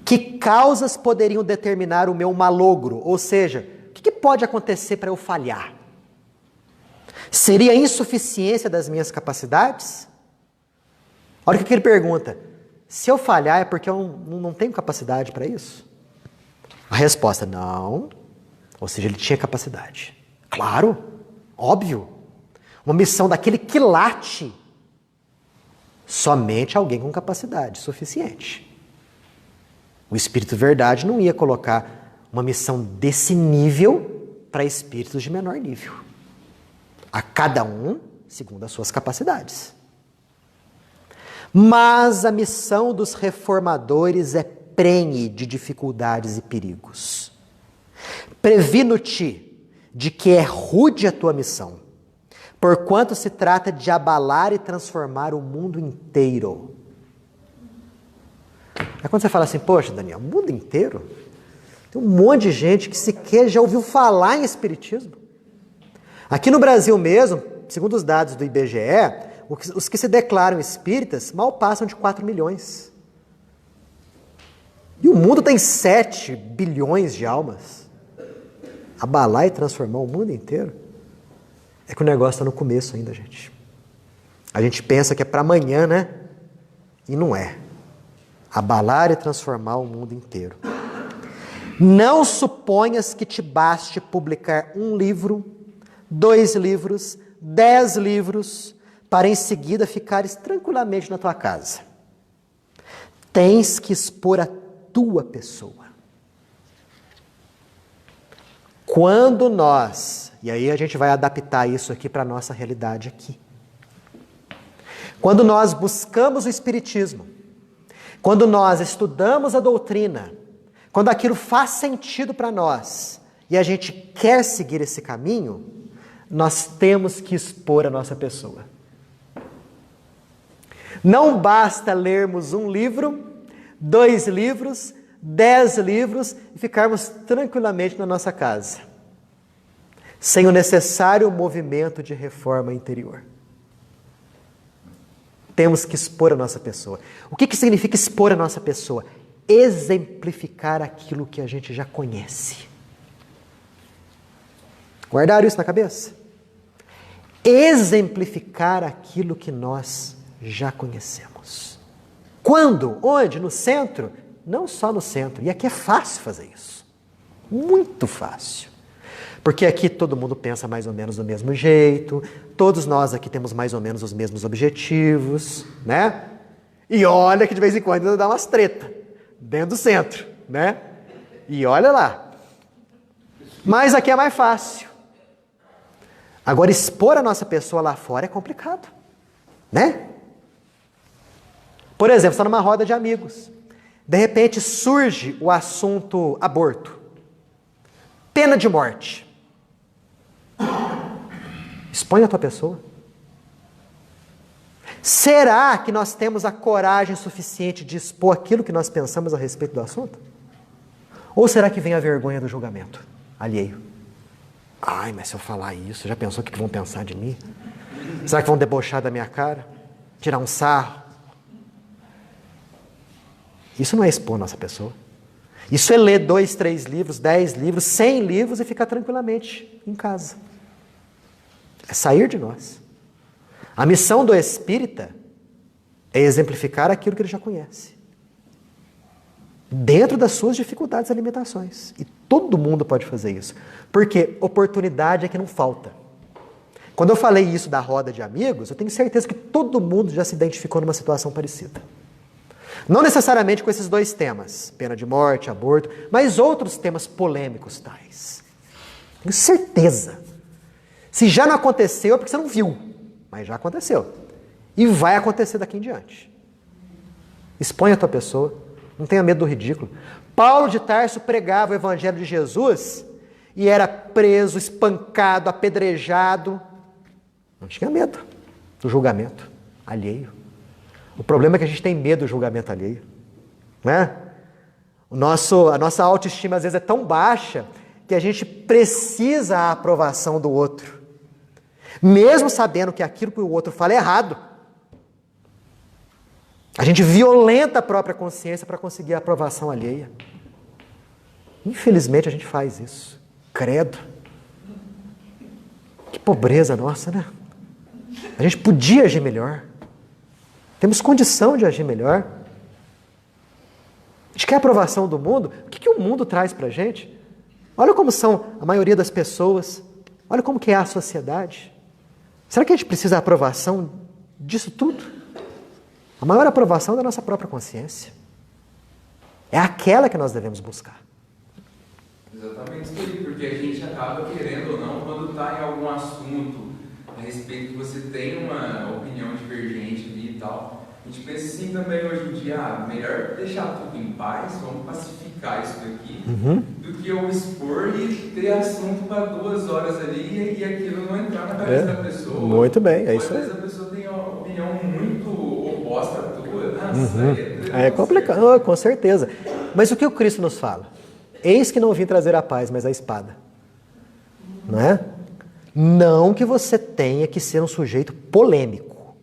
que causas poderiam determinar o meu malogro? Ou seja, o que pode acontecer para eu falhar? Seria a insuficiência das minhas capacidades? Olha o que ele pergunta. Se eu falhar é porque eu não tenho capacidade para isso? A resposta, não. Ou seja, ele tinha capacidade. Claro, óbvio. Uma missão daquele quilate. Somente alguém com capacidade suficiente. O Espírito Verdade não ia colocar uma missão desse nível para espíritos de menor nível. A cada um segundo as suas capacidades. Mas a missão dos reformadores é prenhe de dificuldades e perigos. Previno-te de que é rude a tua missão, porquanto se trata de abalar e transformar o mundo inteiro. É quando você fala assim, poxa, Daniel, o mundo inteiro? Tem um monte de gente que sequer já ouviu falar em espiritismo. Aqui no Brasil mesmo, segundo os dados do IBGE, os que se declaram espíritas mal passam de 4 milhões. E o mundo tem 7 bilhões de almas. Abalar e transformar o mundo inteiro? É que o negócio está no começo ainda, gente. A gente pensa que é para amanhã, né? E não é. Abalar e transformar o mundo inteiro. Não suponhas que te baste publicar 1 livro, 2 livros, 10 livros, para em seguida ficares tranquilamente na tua casa. Tens que expor a tua pessoa. Quando nós, e aí a gente vai adaptar isso aqui para a nossa realidade aqui. Quando nós buscamos o Espiritismo, quando nós estudamos a doutrina, quando aquilo faz sentido para nós e a gente quer seguir esse caminho, nós temos que expor a nossa pessoa. Não basta lermos 1 livro, 2 livros, 10 livros e ficarmos tranquilamente na nossa casa, sem o necessário movimento de reforma interior. Temos que expor a nossa pessoa. O que significa expor a nossa pessoa? Exemplificar aquilo que a gente já conhece. Guardaram isso na cabeça? Exemplificar aquilo que nós já conhecemos. Quando? Onde? No centro? Não só no centro. E aqui é fácil fazer isso. Muito fácil. Porque aqui todo mundo pensa mais ou menos do mesmo jeito, todos nós aqui temos mais ou menos os mesmos objetivos, né? E olha que de vez em quando ainda dá umas treta dentro do centro, né? E olha lá. Mas aqui é mais fácil. Agora, expor a nossa pessoa lá fora é complicado, né? Por exemplo, você está numa roda de amigos. De repente surge o assunto aborto. Pena de morte. Expõe a tua pessoa. Será que nós temos a coragem suficiente de expor aquilo que nós pensamos a respeito do assunto? Ou será que vem a vergonha do julgamento alheio? Ai, mas se eu falar isso, já pensou o que vão pensar de mim? Será que vão debochar da minha cara? Tirar um sarro? Isso não é expor a nossa pessoa. Isso é ler 2, 3 livros, 10 livros, 100 livros e ficar tranquilamente em casa. É sair de nós. A missão do espírita é exemplificar aquilo que ele já conhece. Dentro das suas dificuldades e limitações. E todo mundo pode fazer isso. Porque oportunidade é que não falta. Quando eu falei isso da roda de amigos, eu tenho certeza que todo mundo já se identificou numa situação parecida. Não necessariamente com esses 2 temas, pena de morte, aborto, mas outros temas polêmicos tais. Tenho certeza. Se já não aconteceu, é porque você não viu, mas já aconteceu. E vai acontecer daqui em diante. Exponha a tua pessoa, não tenha medo do ridículo. Paulo de Tarso pregava o evangelho de Jesus e era preso, espancado, apedrejado. Não tinha medo do julgamento alheio. O problema é que a gente tem medo do julgamento alheio, né? A nossa autoestima às vezes é tão baixa que a gente precisa a aprovação do outro. Mesmo sabendo que aquilo que o outro fala é errado. A gente violenta a própria consciência para conseguir a aprovação alheia. Infelizmente a gente faz isso. Credo. Que pobreza nossa, né? A gente podia agir melhor. Temos condição de agir melhor. A gente quer a aprovação do mundo. O que o mundo traz para a gente? Olha como são a maioria das pessoas. Olha como que é a sociedade. Será que a gente precisa da aprovação disso tudo? A maior aprovação é da nossa própria consciência. É aquela que nós devemos buscar. Exatamente isso aí, porque a gente acaba querendo ou não, quando está em algum assunto a respeito que você tem uma opinião divergente ali e tal, a gente pensa assim também hoje em dia, melhor deixar tudo em paz, vamos pacificar isso daqui, do que eu expor e ter assunto para 2 horas ali e aquilo não entrar na cabeça da pessoa. Muito bem, é isso aí. Às vezes a pessoa tem uma opinião muito oposta à tua, É complicado, com certeza. Mas o que o Cristo nos fala? Eis que não vim trazer a paz, mas a espada. Não é? Não que você tenha que ser um sujeito polêmico.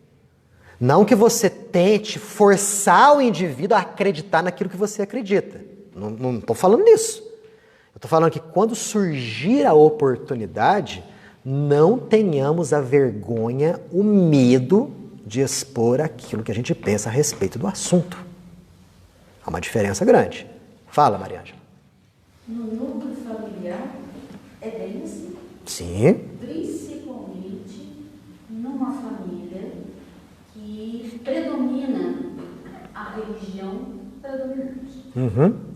Não que você tente forçar o indivíduo a acreditar naquilo que você acredita. Não estou falando nisso. Eu estou falando que quando surgir a oportunidade, não tenhamos a vergonha, o medo de expor aquilo que a gente pensa a respeito do assunto. Há uma diferença grande. Fala, Mariângela. No núcleo familiar é bem assim. Sim. Principalmente numa família que predomina a religião predominante.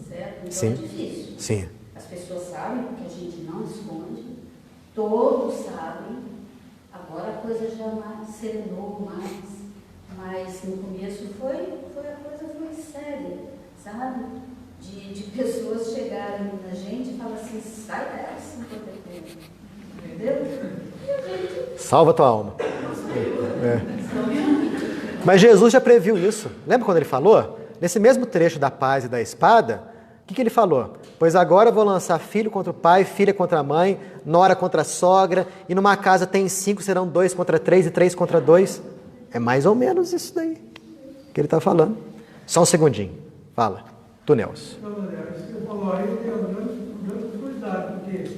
Certo? Então Sim. é difícil. Sim. As pessoas sabem, porque a gente não esconde, todos sabem. Agora a coisa já serenou mais. Mas no começo a coisa foi séria, sabe? De pessoas chegarem na gente e falar assim, sai dessa, não tô tempo. Entendeu? E a gente... Salva tua alma. Mas Jesus já previu isso. Lembra quando ele falou? Nesse mesmo trecho da paz e da espada, o que ele falou? Pois agora eu vou lançar filho contra o pai, filha contra a mãe, nora contra a sogra, e numa casa tem 5, serão 2 contra 3 e 3 contra 2. É mais ou menos isso daí que ele está falando. Só um segundinho. Fala. Tu, Nelson. Não, André, isso que você falou aí, eu tenho grande cuidado, porque,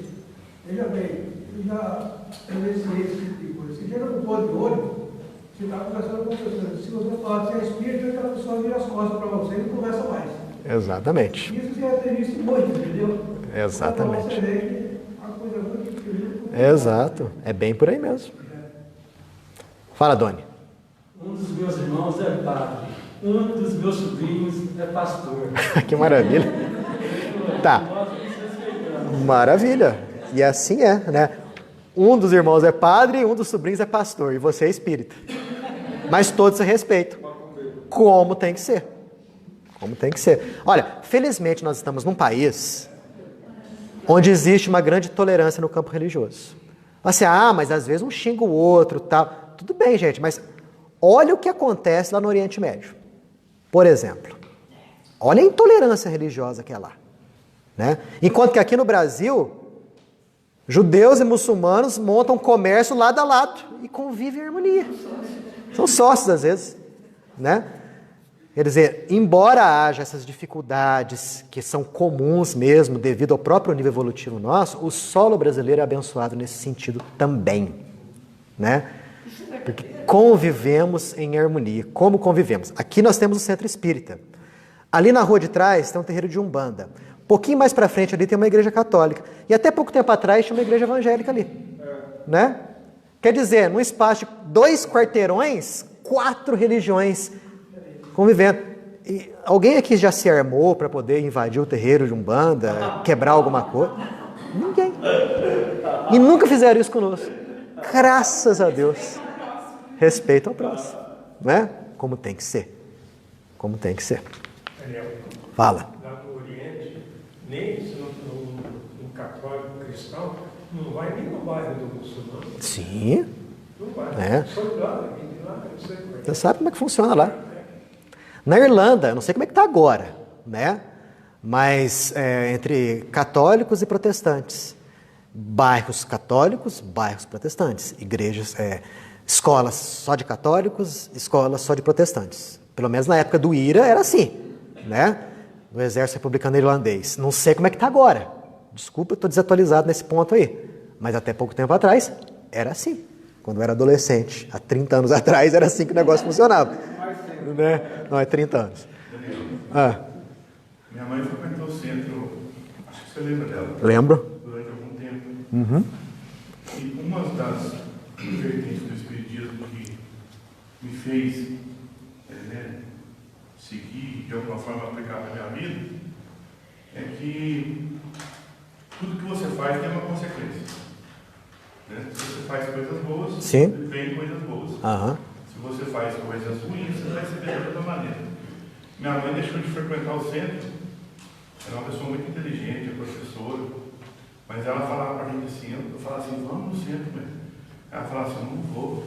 veja bem, eu já presenciei esse tipo de coisa. Você chega no ponto de ônibus, você está conversando com a pessoa. Se você falar que você é espírito, aquela pessoa vira as costas para você e não conversa mais. Exatamente. Isso você já tem visto muito, entendeu? Exatamente. Então, você vê que a coisa é muito difícil. Exato. É bem por aí mesmo. Fala, Doni. Um dos meus irmãos é padre. Um dos meus sobrinhos é pastor. Que maravilha. Tá. Maravilha. E assim é, né? Um dos irmãos é padre e um dos sobrinhos é pastor. E você é espírita. Mas todos se respeitam. Como tem que ser. Como tem que ser. Olha, felizmente nós estamos num país onde existe uma grande tolerância no campo religioso. Assim, mas às vezes um xinga o outro, tal. Tudo bem, gente, mas olha o que acontece lá no Oriente Médio. Por exemplo, olha a intolerância religiosa que é lá. Né? Enquanto que aqui no Brasil, judeus e muçulmanos montam comércio lado a lado e convivem em harmonia. São sócios às vezes. Né? Quer dizer, embora haja essas dificuldades que são comuns mesmo devido ao próprio nível evolutivo nosso, o solo brasileiro é abençoado nesse sentido também. Né? Porque convivemos em harmonia. Como convivemos? Aqui nós temos o centro espírita. Ali na rua de trás tem um terreiro de Umbanda. Um pouquinho mais para frente ali tem uma igreja católica. E até pouco tempo atrás tinha uma igreja evangélica ali. Né? Quer dizer, num espaço de 2 quarteirões, 4 religiões convivendo. E alguém aqui já se armou para poder invadir o terreiro de Umbanda, quebrar alguma coisa? Ninguém. E nunca fizeram isso conosco. Graças a Deus. Respeito ao próximo. Né? Como tem que ser. Como tem que ser. Fala. Lá no Oriente, nem no católico cristão, não vai nem no bairro do muçulmano. Sim. Não vai. É. Sou de lá, eu sei como é. Você sabe como é que funciona lá. Na Irlanda, eu não sei como é que está agora, né? mas entre católicos e protestantes. Bairros católicos, bairros protestantes. Igrejas, escolas só de católicos, escolas só de protestantes. Pelo menos na época do IRA era assim, né? Do Exército Republicano Irlandês. Não sei como é que está agora. Desculpa, eu estou desatualizado nesse ponto aí. Mas até pouco tempo atrás, era assim. Quando eu era adolescente, há 30 anos atrás, era assim que o negócio funcionava. Né? Não, é 30 anos. Minha mãe frequentou o centro, acho que você lembra dela. Lembro. Durante algum tempo. Uhum. E uma das vertentes do Espiritismo que me fez seguir, de alguma forma, aplicar na minha vida, é que tudo que você faz tem uma consequência. Né? Se você faz coisas boas, Sim. vem coisas boas. Uhum. Se você faz coisas ruins, você vai receber da mesma maneira. Minha mãe deixou de frequentar o centro, era uma pessoa muito inteligente, professora, mas ela falava para a gente assim, eu falava assim, vamos no centro, mãe. Ela falava assim, não vou.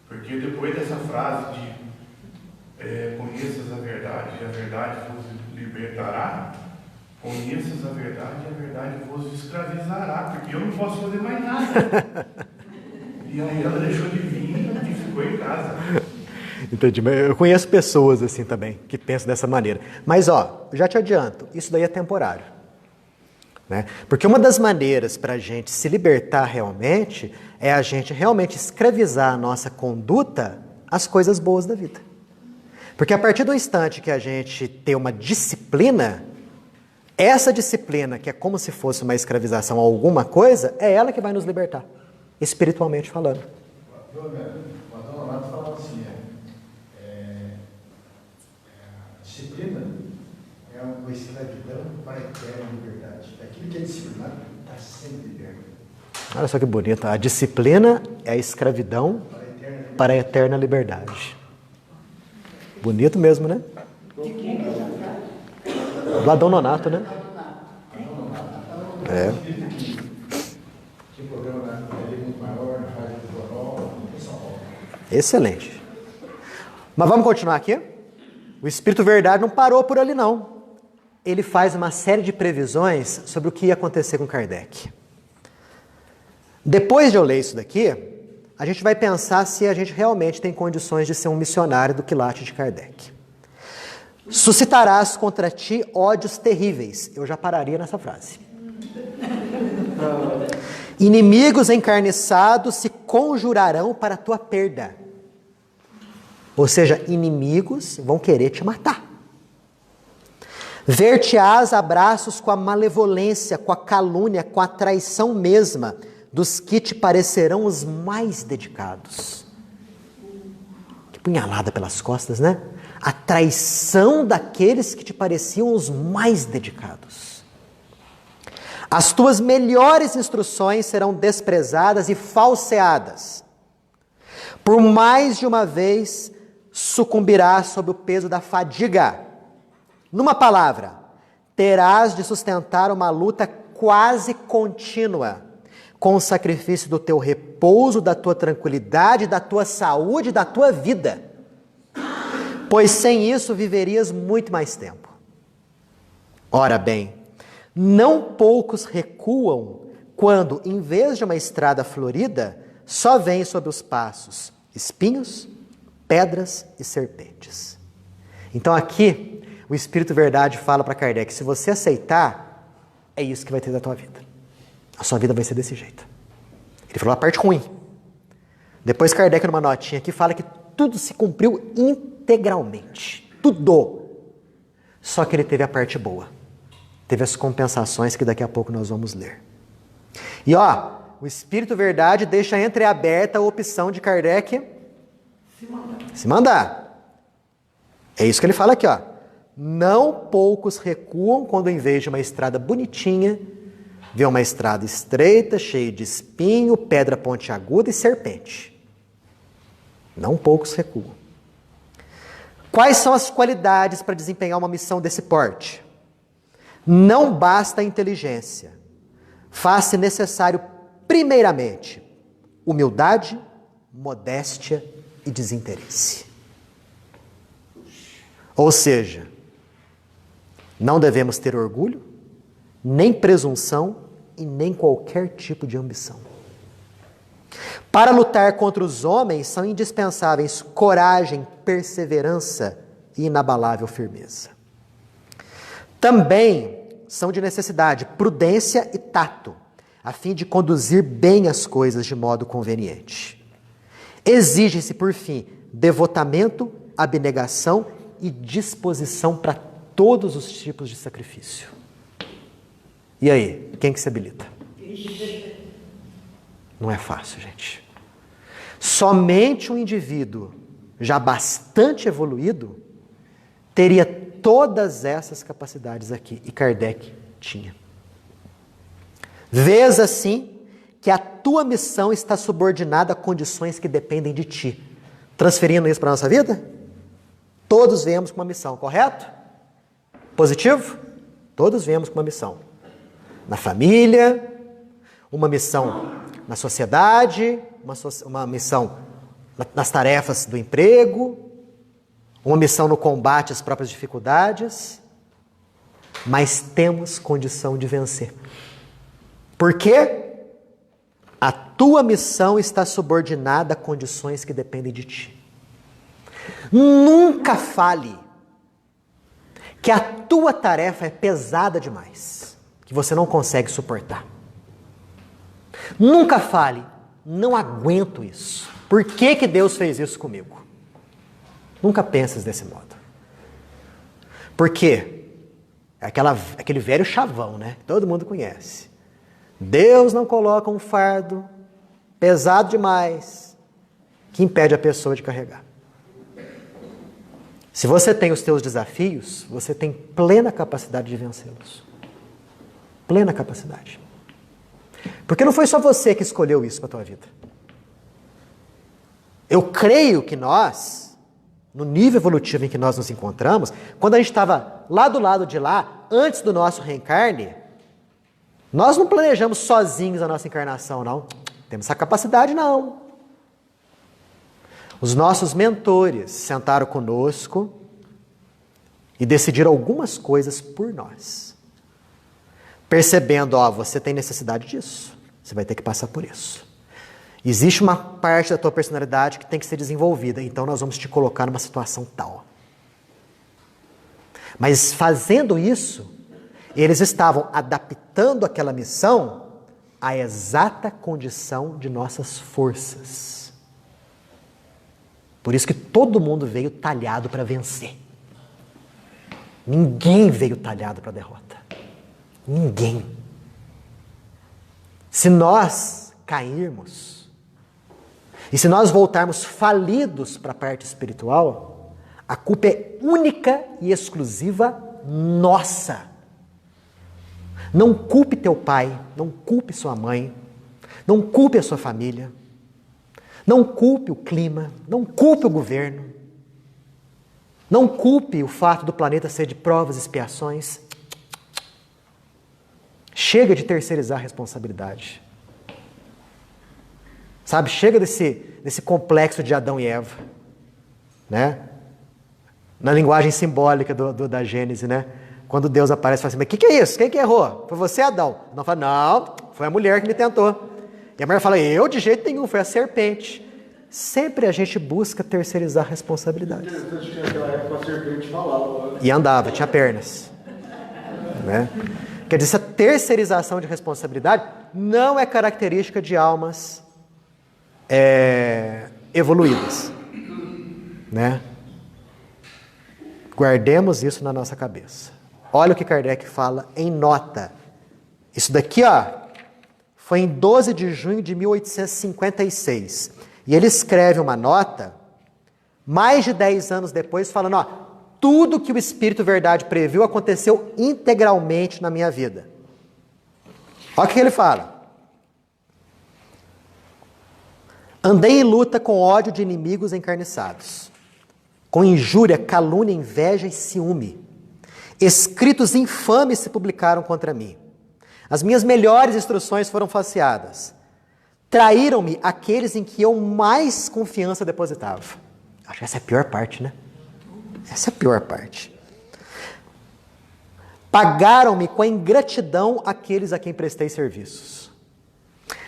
Porque depois dessa frase de conheças a verdade e a verdade vos libertará, conheças a verdade e a verdade vos escravizará, porque eu não posso fazer mais nada. E aí ela deixou de vir e ficou em casa. Entendi, mas eu conheço pessoas assim também, que pensam dessa maneira. Mas ó, já te adianto, isso daí é temporário. Né? Porque uma das maneiras para a gente se libertar realmente é a gente realmente escravizar a nossa conduta às coisas boas da vida. Porque a partir do instante que a gente tem uma disciplina, essa disciplina, que é como se fosse uma escravização a alguma coisa, é ela que vai nos libertar, espiritualmente falando. O Antônio Renato falava assim, a disciplina é uma escravidão para a eterna liberdade. Aquilo que é disciplinado está sempre liberto. Olha só que bonito, a disciplina é a escravidão para a eterna liberdade. Bonito mesmo, né? Do Adão Nonato, né? Excelente. Mas vamos continuar aqui? O Espírito Verdade não parou por ali, não. Ele faz uma série de previsões sobre o que ia acontecer com Kardec. Depois de eu ler isso daqui, a gente vai pensar se a gente realmente tem condições de ser um missionário do quilate de Kardec. Suscitarás contra ti ódios terríveis. Eu já pararia nessa frase. Inimigos encarniçados se conjurarão para a tua perda. Ou seja, inimigos vão querer te matar. Ver-te-ás a braços com a malevolência, com a calúnia, com a traição mesma dos que te parecerão os mais dedicados. Que punhalada pelas costas, né? A traição daqueles que te pareciam os mais dedicados. As tuas melhores instruções serão desprezadas e falseadas. Por mais de uma vez sucumbirás sob o peso da fadiga. Numa palavra, terás de sustentar uma luta quase contínua com o sacrifício do teu repouso, da tua tranquilidade, da tua saúde, da tua vida. Pois sem isso viverias muito mais tempo. Ora bem, não poucos recuam quando, em vez de uma estrada florida, só vêm sob os passos espinhos, pedras e serpentes. Então aqui, o Espírito Verdade fala para Kardec, se você aceitar, é isso que vai ter da tua vida. A sua vida vai ser desse jeito. Ele falou a parte ruim. Depois Kardec, numa notinha aqui, fala que tudo se cumpriu integralmente. Tudo. Só que ele teve a parte boa. Teve as compensações que daqui a pouco nós vamos ler. E ó, o Espírito Verdade deixa entreaberta a opção de Kardec se mandar. É isso que ele fala aqui, ó. Não poucos recuam quando, em vez de uma estrada bonitinha, vê uma estrada estreita, cheia de espinho, pedra pontiaguda e serpente. Não poucos recuam. Quais são as qualidades para desempenhar uma missão desse porte? Não basta a inteligência. Faz-se necessário, primeiramente, humildade, modéstia e desinteresse. Ou seja, Não devemos ter orgulho, nem presunção e nem qualquer tipo de ambição. Para lutar contra os homens são indispensáveis coragem, perseverança e inabalável firmeza. Também são de necessidade prudência e tato, a fim de conduzir bem as coisas de modo conveniente. Exige-se, por fim, devotamento, abnegação e disposição para todos os tipos de sacrifício. E aí, quem que se habilita? Não é fácil, gente. Somente um indivíduo já bastante evoluído teria todas essas capacidades aqui, e Kardec tinha. Vês assim que a tua missão está subordinada a condições que dependem de ti. Transferindo isso para a nossa vida? Todos viemos com uma missão, correto? Positivo? Todos viemos com uma missão. Na família, uma missão na sociedade, uma missão nas tarefas do emprego, uma missão no combate às próprias dificuldades, mas temos condição de vencer. Por quê? A tua missão está subordinada a condições que dependem de ti. Nunca fale que a tua tarefa é pesada demais, que você não consegue suportar. Nunca fale, não aguento isso. Por que que Deus fez isso comigo? Nunca penses desse modo. Por quê? É aquele velho chavão, né? Que todo mundo conhece. Deus não coloca um fardo pesado demais que impede a pessoa de carregar. Se você tem os teus desafios, você tem plena capacidade de vencê-los. Plena capacidade. Porque não foi só você que escolheu isso para a tua vida. Eu creio que nós, no nível evolutivo em que nós nos encontramos, quando a gente estava lá do lado de lá, antes do nosso reencarne, nós não planejamos sozinhos a nossa encarnação, não. Temos essa capacidade, não. Os nossos mentores sentaram conosco e decidiram algumas coisas por nós. Percebendo, você tem necessidade disso. Você vai ter que passar por isso. Existe uma parte da tua personalidade que tem que ser desenvolvida, então nós vamos te colocar numa situação tal. Mas fazendo isso, eles estavam adaptando aquela missão à exata condição de nossas forças. Por isso que todo mundo veio talhado para vencer. Ninguém veio talhado para a derrota. Ninguém. Se nós cairmos, e se nós voltarmos falidos para a parte espiritual, a culpa é única e exclusiva nossa. Não culpe teu pai, não culpe sua mãe, não culpe a sua família, não culpe o clima, não culpe o governo, não culpe o fato do planeta ser de provas e expiações. Chega de terceirizar a responsabilidade. Sabe, chega desse complexo de Adão e Eva, né? Na linguagem simbólica da Gênese, né? Quando Deus aparece e fala assim, mas o que é isso? Quem que errou? Foi você, Adão? Não fala, não, foi a mulher que me tentou. E a mulher fala, eu de jeito nenhum, foi a serpente. Sempre a gente busca terceirizar responsabilidades. A serpente falava. E andava, tinha pernas. Né? Quer dizer, essa terceirização de responsabilidade não é característica de almas evoluídas. Né? Guardemos isso na nossa cabeça. Olha o que Kardec fala em nota. Isso daqui, foi em 12 de junho de 1856. E ele escreve uma nota, mais de 10 anos depois, falando, tudo que o Espírito Verdade previu aconteceu integralmente na minha vida. Olha o que ele fala. Andei em luta com ódio de inimigos encarniçados, com injúria, calúnia, inveja e ciúme. Escritos infames se publicaram contra mim. As minhas melhores instruções foram falseadas. Traíram-me aqueles em que eu mais confiança depositava. Acho que essa é a pior parte, né? Essa é a pior parte. Pagaram-me com a ingratidão aqueles a quem prestei serviços.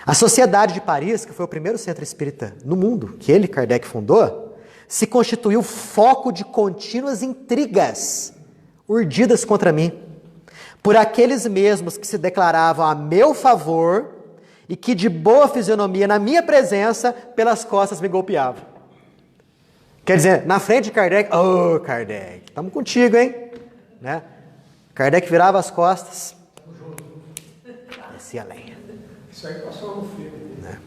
A Sociedade de Paris, que foi o primeiro centro espírita no mundo, que ele, Kardec, fundou, se constituiu foco de contínuas intrigas urdidas contra mim, por aqueles mesmos que se declaravam a meu favor e que de boa fisionomia, na minha presença, pelas costas me golpeavam. Quer dizer, na frente de Kardec, Kardec, estamos contigo, hein? Né? Kardec virava as costas, descia a lenha. Isso aí passou no filme. Né?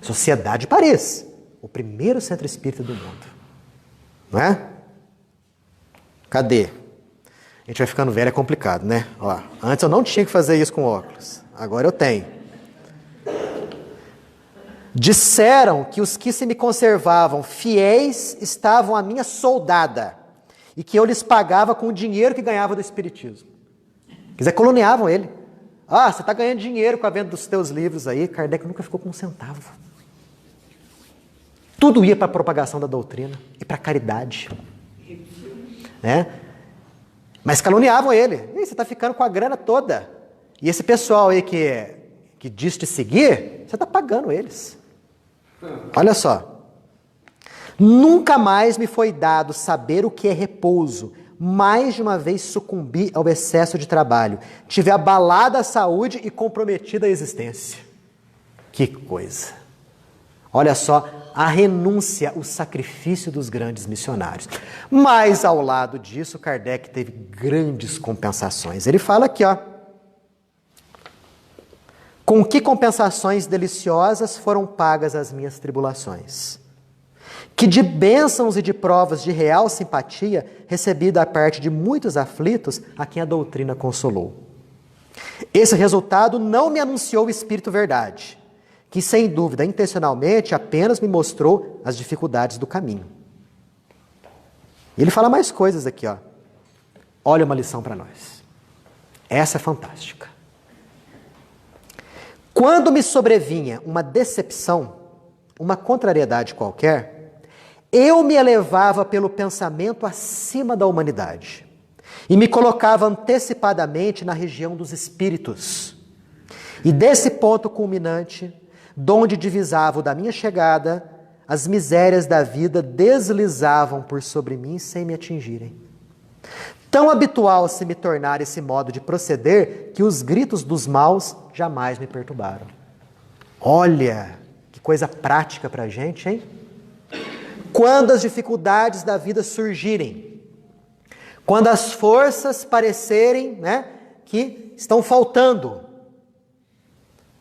Sociedade de Paris, o primeiro centro espírita do mundo. Não é? Cadê? A gente vai ficando velho, é complicado, né? Ó, antes eu não tinha que fazer isso com óculos, agora eu tenho. Disseram que os que se me conservavam fiéis estavam à minha soldada e que eu lhes pagava com o dinheiro que ganhava do espiritismo. Quer dizer, caluniavam ele. Você está ganhando dinheiro com a venda dos teus livros aí. Kardec nunca ficou com um centavo. Tudo ia para a propagação da doutrina e para a caridade. Né? Mas caluniavam ele. Você está ficando com a grana toda. E esse pessoal aí que diz te seguir, você está pagando eles. Olha só. Nunca mais me foi dado saber o que é repouso. Mais de uma vez sucumbi ao excesso de trabalho. Tive abalada a saúde e comprometida a existência. Que coisa. Olha só, a renúncia, o sacrifício dos grandes missionários. Mas ao lado disso, Kardec teve grandes compensações. Ele fala aqui, ó. Com que compensações deliciosas foram pagas as minhas tribulações? Que de bênçãos e de provas de real simpatia recebi da parte de muitos aflitos a quem a doutrina consolou. Esse resultado não me anunciou o Espírito Verdade, que sem dúvida, intencionalmente, apenas me mostrou as dificuldades do caminho. E ele fala mais coisas aqui, ó. Olha uma lição para nós. Essa é fantástica. Quando me sobrevinha uma decepção, uma contrariedade qualquer, eu me elevava pelo pensamento acima da humanidade e me colocava antecipadamente na região dos espíritos. E desse ponto culminante, donde divisava o da minha chegada, as misérias da vida deslizavam por sobre mim sem me atingirem. Tão habitual se me tornar esse modo de proceder que os gritos dos maus jamais me perturbaram. Olha, que coisa prática para a gente, hein? Quando as dificuldades da vida surgirem, quando as forças parecerem, né, que estão faltando,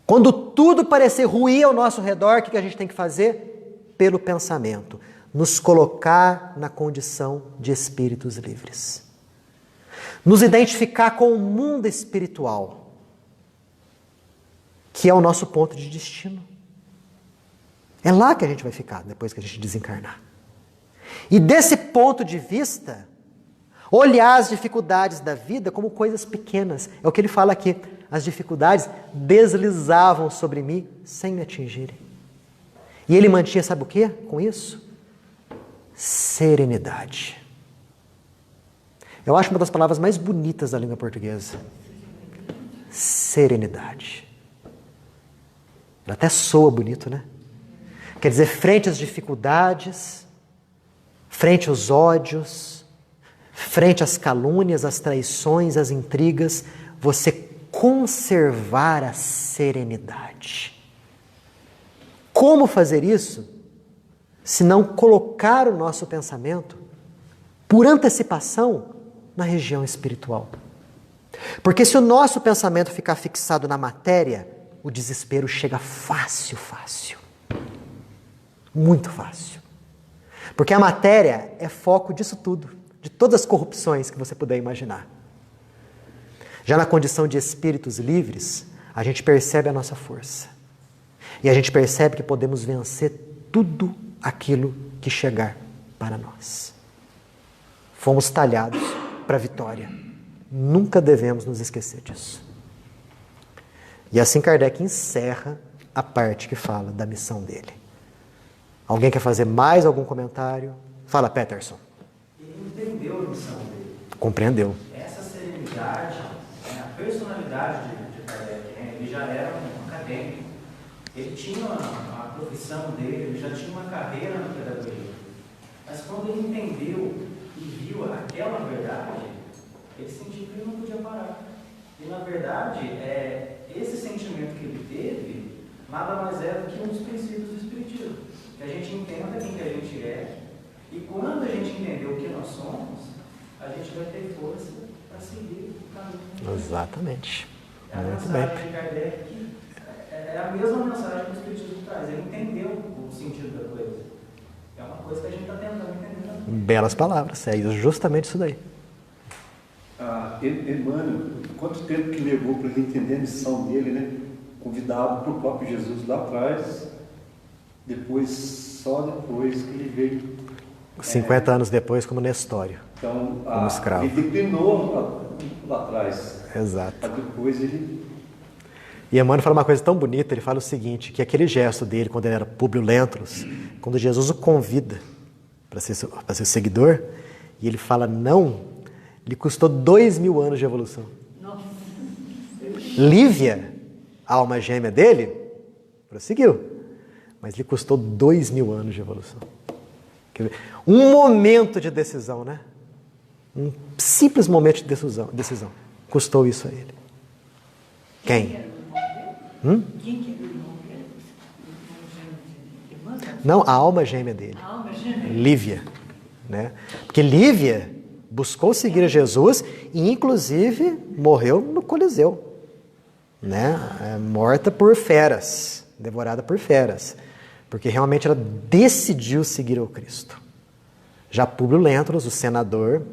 quando tudo parecer ruir ao nosso redor, o que a gente tem que fazer? Pelo pensamento, nos colocar na condição de espíritos livres. Nos identificar com o mundo espiritual, que é o nosso ponto de destino. É lá que a gente vai ficar depois que a gente desencarnar. E desse ponto de vista, olhar as dificuldades da vida como coisas pequenas. É o que ele fala aqui. As dificuldades deslizavam sobre mim sem me atingirem. E ele mantinha, sabe o que com isso? Serenidade. Eu acho uma das palavras mais bonitas da língua portuguesa. Serenidade. Ela até soa bonito, né? Quer dizer, frente às dificuldades, frente aos ódios, frente às calúnias, às traições, às intrigas, você conservar a serenidade. Como fazer isso? Se não colocar o nosso pensamento, por antecipação, na região espiritual. Porque se o nosso pensamento ficar fixado na matéria, o desespero chega fácil. Muito fácil. Porque a matéria é foco disso tudo, de todas as corrupções que você puder imaginar. Já na condição de espíritos livres, a gente percebe a nossa força. E a gente percebe que podemos vencer tudo aquilo que chegar para nós. Fomos talhados para a vitória. Nunca devemos nos esquecer disso. E assim Kardec encerra a parte que fala da missão dele. Alguém quer fazer mais algum comentário? Fala, Peterson. Ele entendeu a missão dele. Compreendeu. Essa serenidade personalidade de Kardec, né? Ele já era um acadêmico, ele tinha a profissão dele, ele já tinha uma carreira na pedagogia. Mas quando ele entendeu e viu aquela verdade, ele sentiu que ele não podia parar. E na verdade, esse sentimento que ele teve, nada mais é do que um dos princípios do Espiritismo. Que a gente entenda quem que a gente é, e quando a gente entender o que nós somos, a gente vai ter força para seguir o caminho. Exatamente. É a Muito mensagem bem. de Kardec que é a mesma mensagem que o Espiritismo traz. Ele entendeu o sentido da coisa. É uma coisa que a gente está tentando entender também. Belas palavras, é justamente isso daí. Emmanuel, quanto tempo que levou para ele entender a missão dele, né? Convidado para o próprio Jesus lá atrás, só depois que ele veio. 50 anos depois, como Nestório. Então, como escravo. ele declinou lá atrás. Exato. Depois ele... E Emmanuel fala uma coisa tão bonita, ele fala o seguinte, que aquele gesto dele, quando ele era Públio Lentulus, quando Jesus o convida para ser seguidor, e ele fala não, lhe custou 2000 anos de evolução. Nossa. Lívia, a alma gêmea dele, prosseguiu, mas lhe custou 2000 anos de evolução. Um momento de decisão, né? Um simples momento de decisão. Custou isso a ele. Quem? Quem que era o irmão dele? Não, a alma gêmea dele. A alma gêmea? Lívia. Né? Porque Lívia buscou seguir a Jesus e, inclusive, morreu no Coliseu. Né? Morta por feras, devorada por feras. Porque realmente ela decidiu seguir ao Cristo. Já Públio Lentulus, o senador,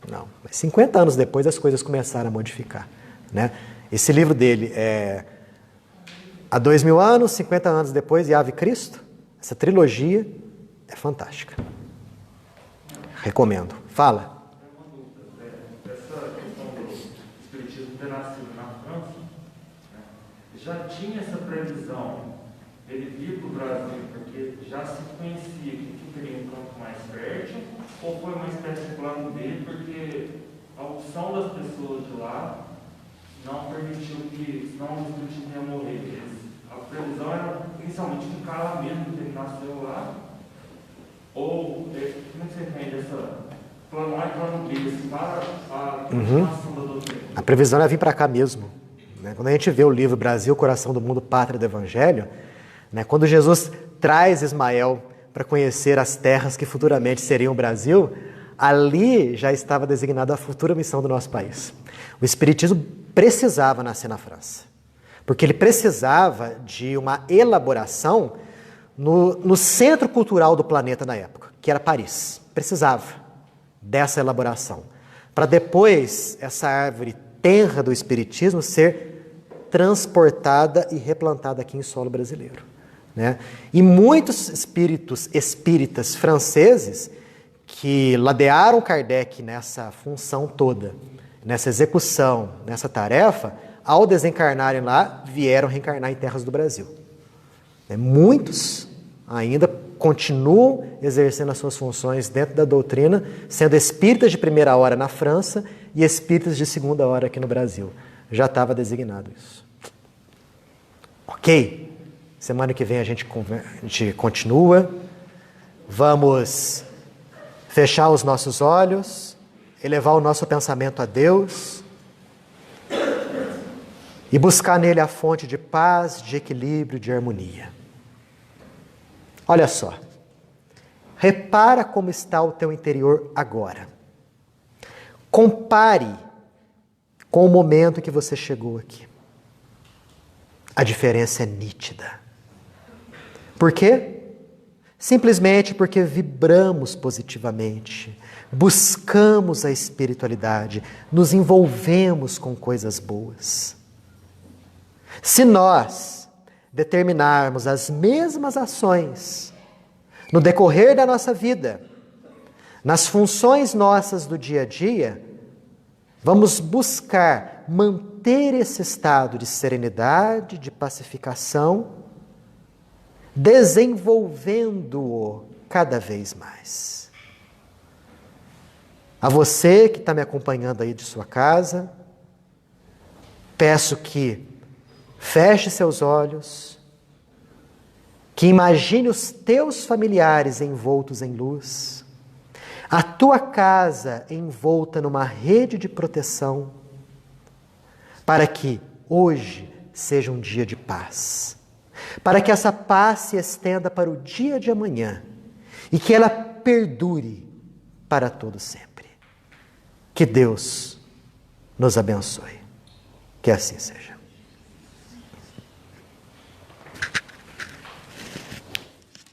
não. Mas 50 anos depois as coisas começaram a modificar. Né? Esse livro dele é há 2000 anos, 50 anos depois, e Ave Cristo. Essa trilogia é fantástica. Recomendo. Fala. Essa questão do Espiritismo ter nascido na França, né, já tinha essa previsão. Ele vir para o Brasil porque já se conhecia que teria um campo mais fértil, ou foi uma espécie de plano dele porque a opção das pessoas de lá não permitiu que, senão o Espiritismo ia morrer. A previsão era inicialmente ficar lá mesmo, porque ele nasceu lá, ou, como você entende essa plano A e plano B, assim, para a continuação da doutrina? A previsão era vir para cá mesmo. Né? Quando a gente vê o livro Brasil, Coração do Mundo, Pátria do Evangelho, né? Quando Jesus traz Ismael para conhecer as terras que futuramente seriam o Brasil, ali já estava designada a futura missão do nosso país. O Espiritismo precisava nascer na França, porque ele precisava de uma elaboração no centro cultural do planeta na época, que era Paris. Precisava dessa elaboração, para depois essa árvore tenra do Espiritismo ser transportada e replantada aqui em solo brasileiro. Né? E muitos espíritas franceses que ladearam Kardec nessa função toda, nessa execução, nessa tarefa, ao desencarnarem lá, vieram reencarnar em terras do Brasil. Muitos ainda continuam exercendo as suas funções dentro da doutrina, sendo espíritas de primeira hora na França e espíritas de segunda hora aqui no Brasil. Já estava designado isso. Ok? Semana que vem a gente continua. Vamos fechar os nossos olhos, elevar o nosso pensamento a Deus e buscar nele a fonte de paz, de equilíbrio, de harmonia. Olha só. Repara como está o teu interior agora. Compare com o momento que você chegou aqui. A diferença é nítida. Por quê? Simplesmente porque vibramos positivamente, buscamos a espiritualidade, nos envolvemos com coisas boas. Se nós determinarmos as mesmas ações no decorrer da nossa vida, nas funções nossas do dia a dia, vamos buscar manter esse estado de serenidade, de pacificação, desenvolvendo-o cada vez mais. A você que está me acompanhando aí de sua casa, peço que feche seus olhos, que imagine os teus familiares envoltos em luz, a tua casa envolta numa rede de proteção, para que hoje seja um dia de paz, para que essa paz se estenda para o dia de amanhã e que ela perdure para todo sempre. Que Deus nos abençoe. Que assim seja.